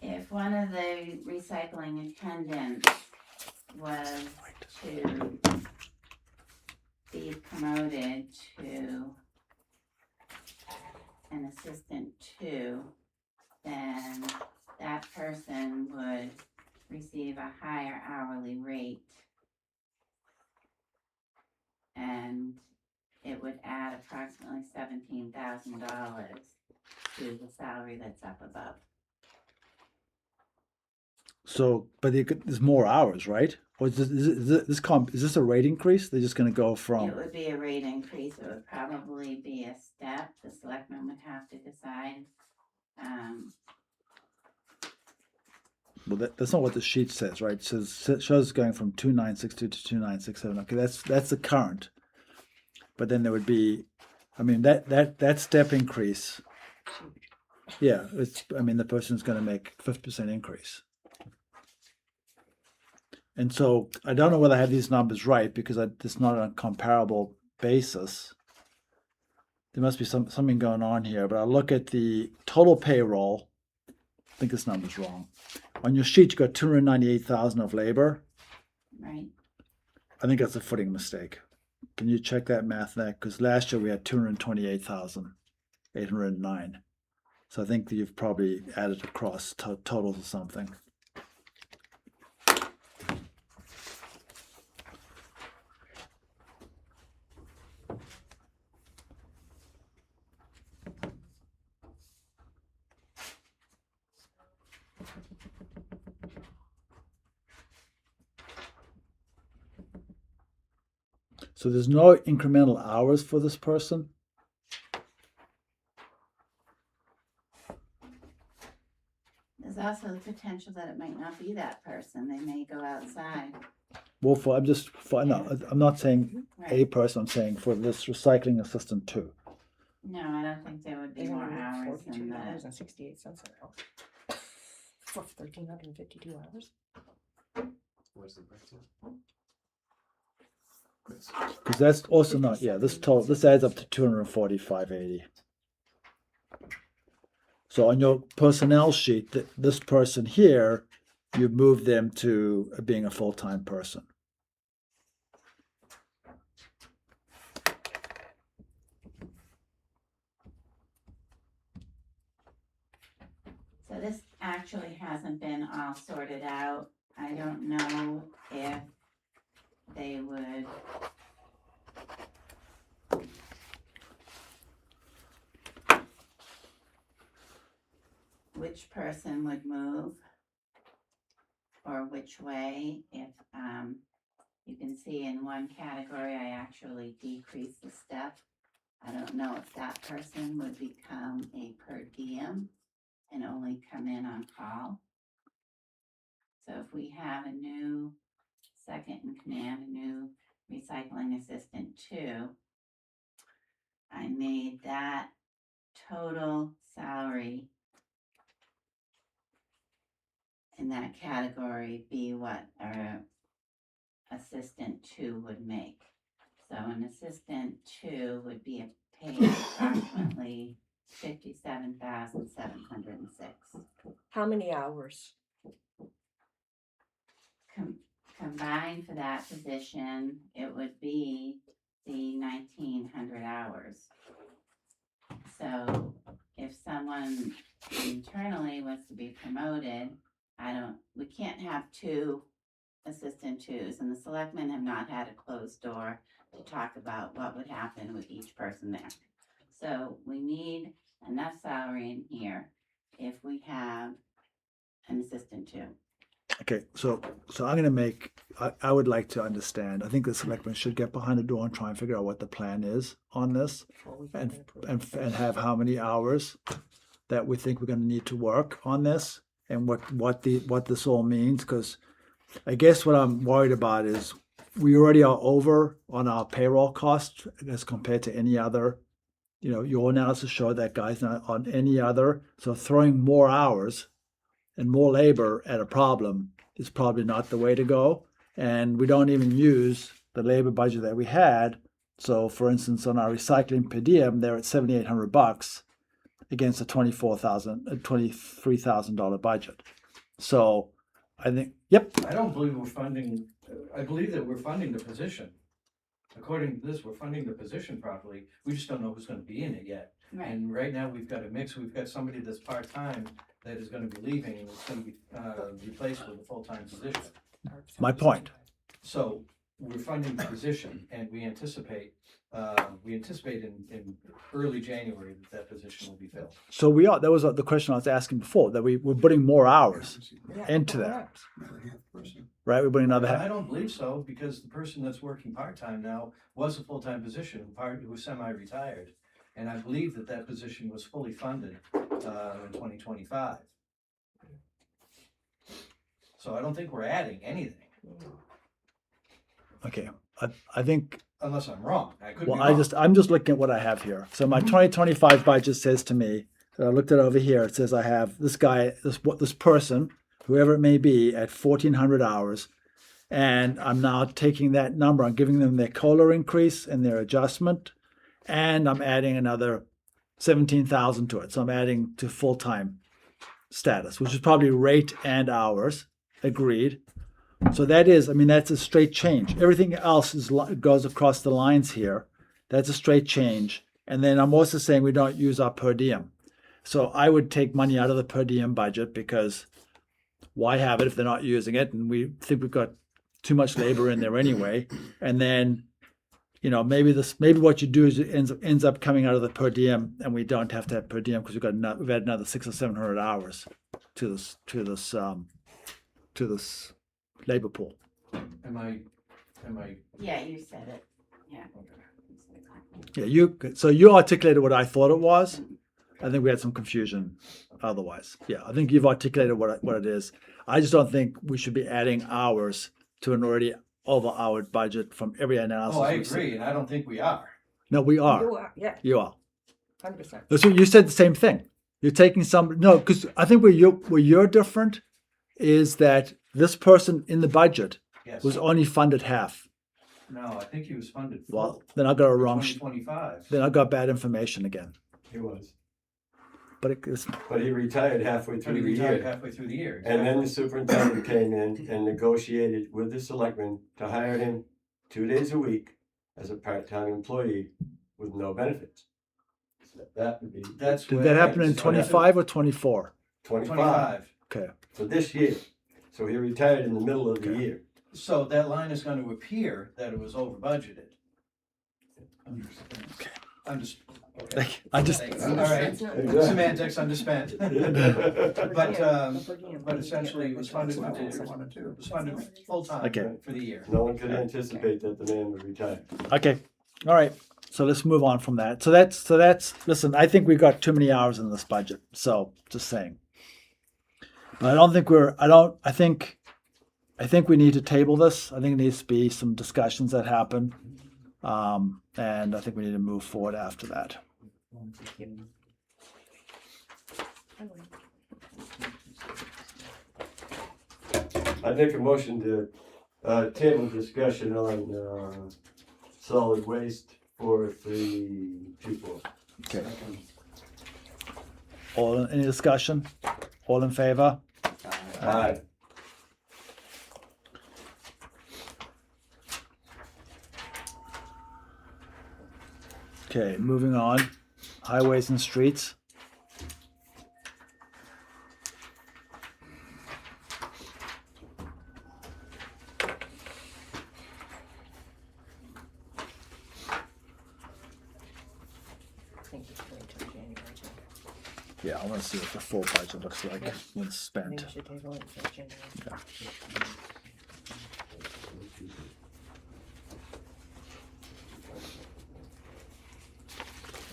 If one of the recycling attendants was to be promoted to an assistant two, then that person would receive a higher hourly rate. And it would add approximately $17,000 to the salary that's up above. So, but there's more hours, right? Or is this a rate increase? They're just gonna go It from, would be a rate increase, it would probably be a step, the selectmen would have to decide. well, that's not what the sheet says, right? It says, it shows going from 2962 to 2967. Okay, that's the current. But then there would be, I mean, that step increase, yeah, the person's gonna make 50% increase. And so I don't know whether I have these numbers right because it's not on a comparable basis. There must be something going on here, but I look at the total payroll. I think this number's wrong. On your sheet, you got 298,000 of labor. Right, I think that's a footing mistake. Can you check that math there? Because last year we had 228,809. So I think that you've probably added across totals or something. So there's no incremental hours for this person. there's also the potential that it might not be that person, they may go outside. Well, I'm not saying a Right. person. I'm saying for this recycling assistant too. No, I don't think there would be more hours than that. $42.68 an hour. For 1,352 hours? Where's the breakdown? Because that's also not, yeah, this adds up to 245.80. So on your personnel sheet, this person here, you move them to being a full-time person. So this actually hasn't been all sorted out. I don't know if they would which person would move or which way. If you can see in one category, I actually decreased the step. I don't know if that person would become a per diem and only come in on call. So if we have a new second in command, a new recycling assistant two, I made that total salary in that category be what our assistant two would make. So an assistant two would be paid approximately $57,706. How many hours? Combined for that position, it would be the 1,900 hours. So if someone internally was to be promoted, we can't have two assistant twos, and the selectmen have not had a closed door to talk about what would happen with each person there. So we need enough salary in here if we have an assistant two. Okay, so I'm gonna I would like to understand. I think the selectmen should get behind the door and try and figure out what the plan is on this, and have how many hours that we think we're gonna need to work on this, and what this all means. Because I guess what I'm worried about is we already are over on our payroll costs as compared to any other your analysis showed that guys not on any other. So throwing more hours and more labor at a problem is probably not the way to go. And we don't even use the labor budget that we had. So, for instance, on our recycling per diem, they're at $7,800 against a $23,000 budget. So, I think, yep. I don't believe we're funding, I believe that we're funding the position. According to this, we're funding the position properly. We just don't know who's gonna be in it yet. Right. And right now, we've got a mix. We've got somebody that's part-time that is gonna be leaving and it's gonna be replaced with a full-time position. My point. So we're funding the position and we anticipate in early January that position will be filled. So we are. That was the question I was asking before. That we're putting more hours into that, Another half person. right? We're putting another. I don't believe so, because the person that's working part-time now was a full-time position, who was semi-retired. And I believe that position was fully funded in 2025. So I don't think we're adding anything, Okay, I think. unless I'm wrong. I could be Well, wrong. I'm just looking at what I have here. So my 2025 budget says to me. So I looked at it over here. It says I have this guy, this person, whoever it may be, at 1,400 hours, and I'm now taking that number. I'm giving them their COLA increase and their adjustment, and I'm adding another 17,000 to it. So I'm adding to full-time status, which is probably rate and hours. Agreed. So that is, that's a straight change. Everything else goes across the lines here. That's a straight change. And then I'm also saying we don't use our per diem. So I would take money out of the per diem budget, because why have it if they're not using it? And we think we've got too much labor in there anyway. And then, maybe what you do is it ends up coming out of the per diem, and we don't have to have per diem because we've had another 600 or 700 hours to this labor pool. Am I, Yeah, you said it, yeah. Yeah, you articulated what I thought it was. I think we had some confusion otherwise. Yeah, I think you've articulated what it is. I just don't think we should be adding hours to an already over-houred budget from every analysis. oh, I we've seen. agree, and I don't think we are. No, we are. You are, yeah, You are. 100%. That's what you said. The same thing. You're taking because I think where you're different is that this person in the budget Yes. was only funded half. No, I think he was funded full. Well, then I got a wrong. 2025. Then I got bad information again. He was. But But he retired halfway But through he the retired year. halfway through the year. And then the exactly. superintendent came in and negotiated with the selectmen to hire him 2 days a week as a part-time employee with no benefits. So that would be That's did where that I happen in just- 25 or 24? 25 Okay. for this year. So he retired in the middle of the Okay. year. So that line is going to appear that it was over budgeted. Okay. I'm just. Okay. Thank you. I just. All right. Exactly. Semantics underspent. But essentially it was funded, That's what I wanna do. it was funded full-time Okay. for the year. No one could anticipate that the man would retire. Okay. All right. So let's move on from that. So that's listen, I think we got too many hours in this budget. So just saying. But I think we need to table this. I think it needs to be some discussions that happen. And I think we need to move forward after that. I'd make a motion to table discussion on solid waste 4324. Okay. Any discussion? All in favor? Aye. Okay, moving on. Highways and streets. think it's going to January. Yeah, I want to see what the full budget looks like when it's I think spent. we should table it until January.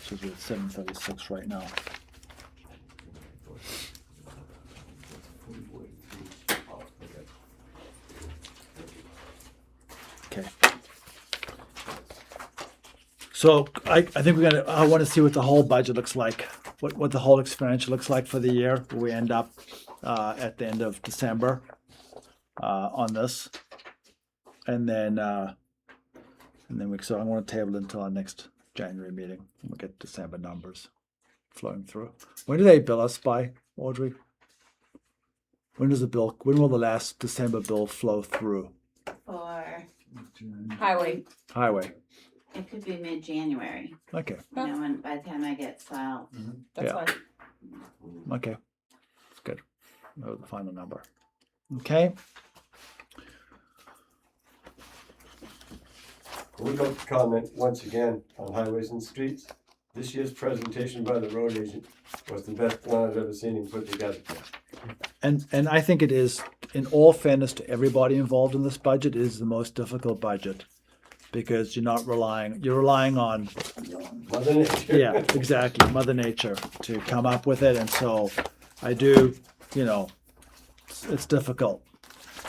So we're at 736 right now. Okay. So I think I want to see what the whole budget looks like, what the whole expenditure looks like for the year. Where we end up at the end of December on this, and then so I want to table it until our next January meeting. We'll get December numbers flowing through. When do they bill us by, Audrey? When will the last December bill flow through? For, Highway. Highway. it could be mid-January, Okay. you know, when, by the time I get salt. That's Yeah. fine. Okay. Good. Know the final number. Okay. We'd like to comment once again on highways and streets. This year's presentation by the road agent was the best one I've ever seen him put together. And I think it is, in all fairness to everybody involved in this budget, it is the most difficult budget because you're relying on, Mother Nature. yeah, exactly, Mother Nature to come up with it. And so I do, it's difficult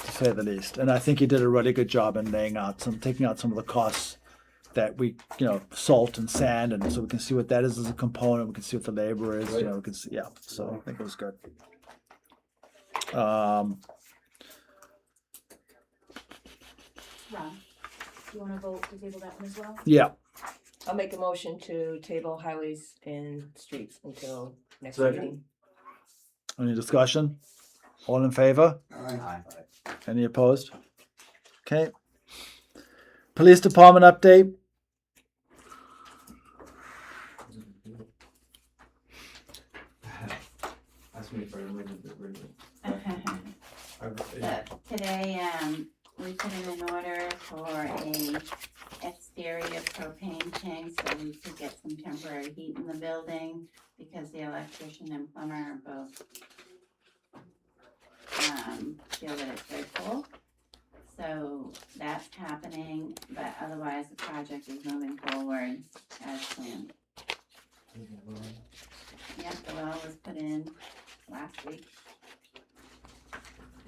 to say the least. And I think he did a really good job in taking out some of the costs that we, salt and sand, and so we can see what that is as a component. We can see what the labor is, Right. we can see, yeah. So I think it was good. Rob, you wanna vote to table that one as well? Yeah. I'll make a motion to table highways and streets until next Second. meeting. Any discussion? All in favor? Aye. Any opposed? Okay. Police department update. Ask me for a little bit, really. So today, we put in an order for a exterior propane tank so we could get some temporary heat in the building because the electrician and plumber are both feel that it's very cold. So that's happening, but otherwise the project is moving forward as planned. Yep, the well was put in last week.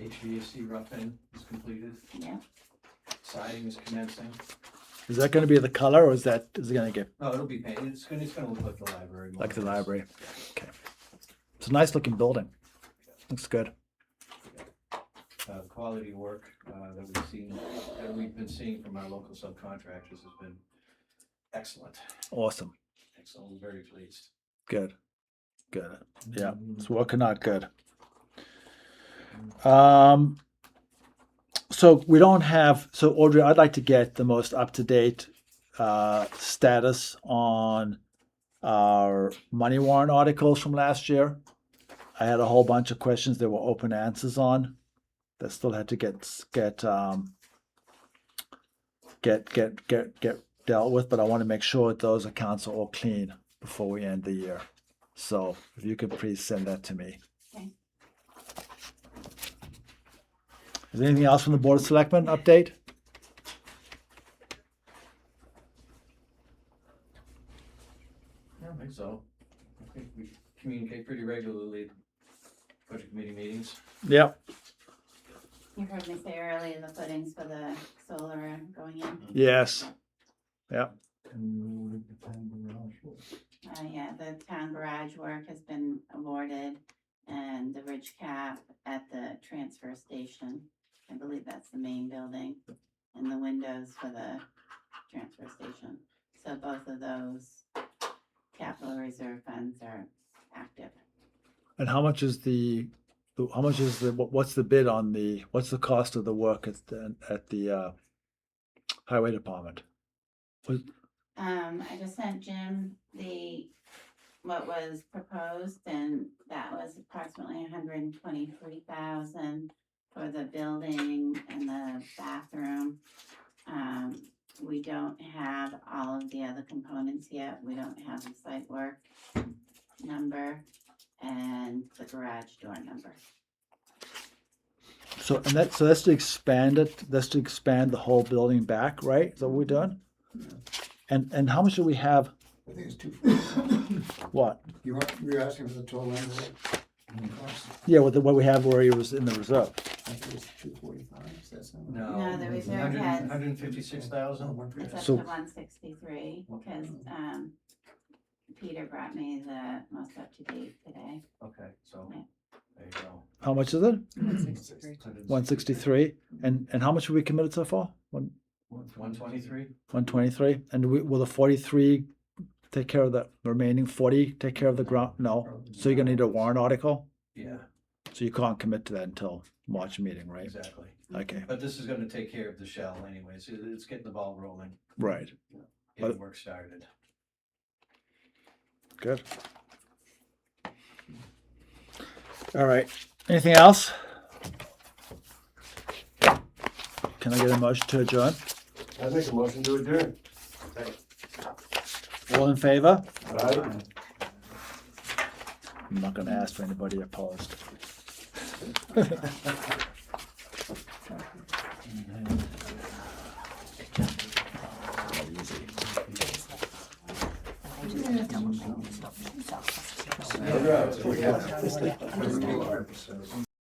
HVAC rough-in is completed, Yep. siding is commencing. Is that going to be the color, or is it going to get No, it'll be painted, it's gonna look like the library. more like the or less. library? Okay. It's a nice looking building. Looks good. Quality work, that we've been seeing from our local subcontractors has been excellent. Awesome. Excellent, we're very pleased. Good. Good. Yeah. It's working out good. So we don't have, so Audrey, I'd like to get the most up-to-date status on our money warrant articles from last year. I had a whole bunch of questions there were open answers on that still had to get dealt with, but I want to make sure that those accounts are all clean before we end the year. So if you could please send that to me. Okay. Is there anything else from the Board of Selectmen update? I don't think so. I think we communicate pretty regularly, budget committee meetings. Yep. You heard me say earlier the footings for the solar going in. Yes. Yep. Yeah, the town garage work has been awarded and the ridge cap at the transfer station. I believe that's the main building and the windows for the transfer station. So both of those capital reserve funds are active. And how much is what's the bid on what's the cost of the work at the highway department? I just sent Jim what was proposed, and that was approximately 123,000 for the building and the bathroom. We don't have all of the other components yet. We don't have the site work number and the garage door number. So that's to expand it. That's to expand the whole building back, right? Is that what we're doing? And how much do we have? I think it's 245. What? You're asking for the total number? Yeah, what we have where he was in the reserve. I think it's 245. that sound? No, the reserve 100 has- 156,000? It's up So- to 163, because, Peter brought me the most up to date today. Okay, so, Yeah. there you go. How much is it? 163. 163. And how much have we committed so far? 123? 123. And will the 43 take care of the remaining 40? Take care of the ground? No. So you're gonna need a warrant article. Yeah, So you can't commit to that until March meeting, right? exactly. Okay. But this is gonna take care of the shell anyways. It's getting the ball rolling, Right. getting work started. Good. All right. Anything else? Can I get a motion to adjourn? I make a motion to adjourn. All in favor? Aye. I'm not gonna ask for anybody opposed. All right.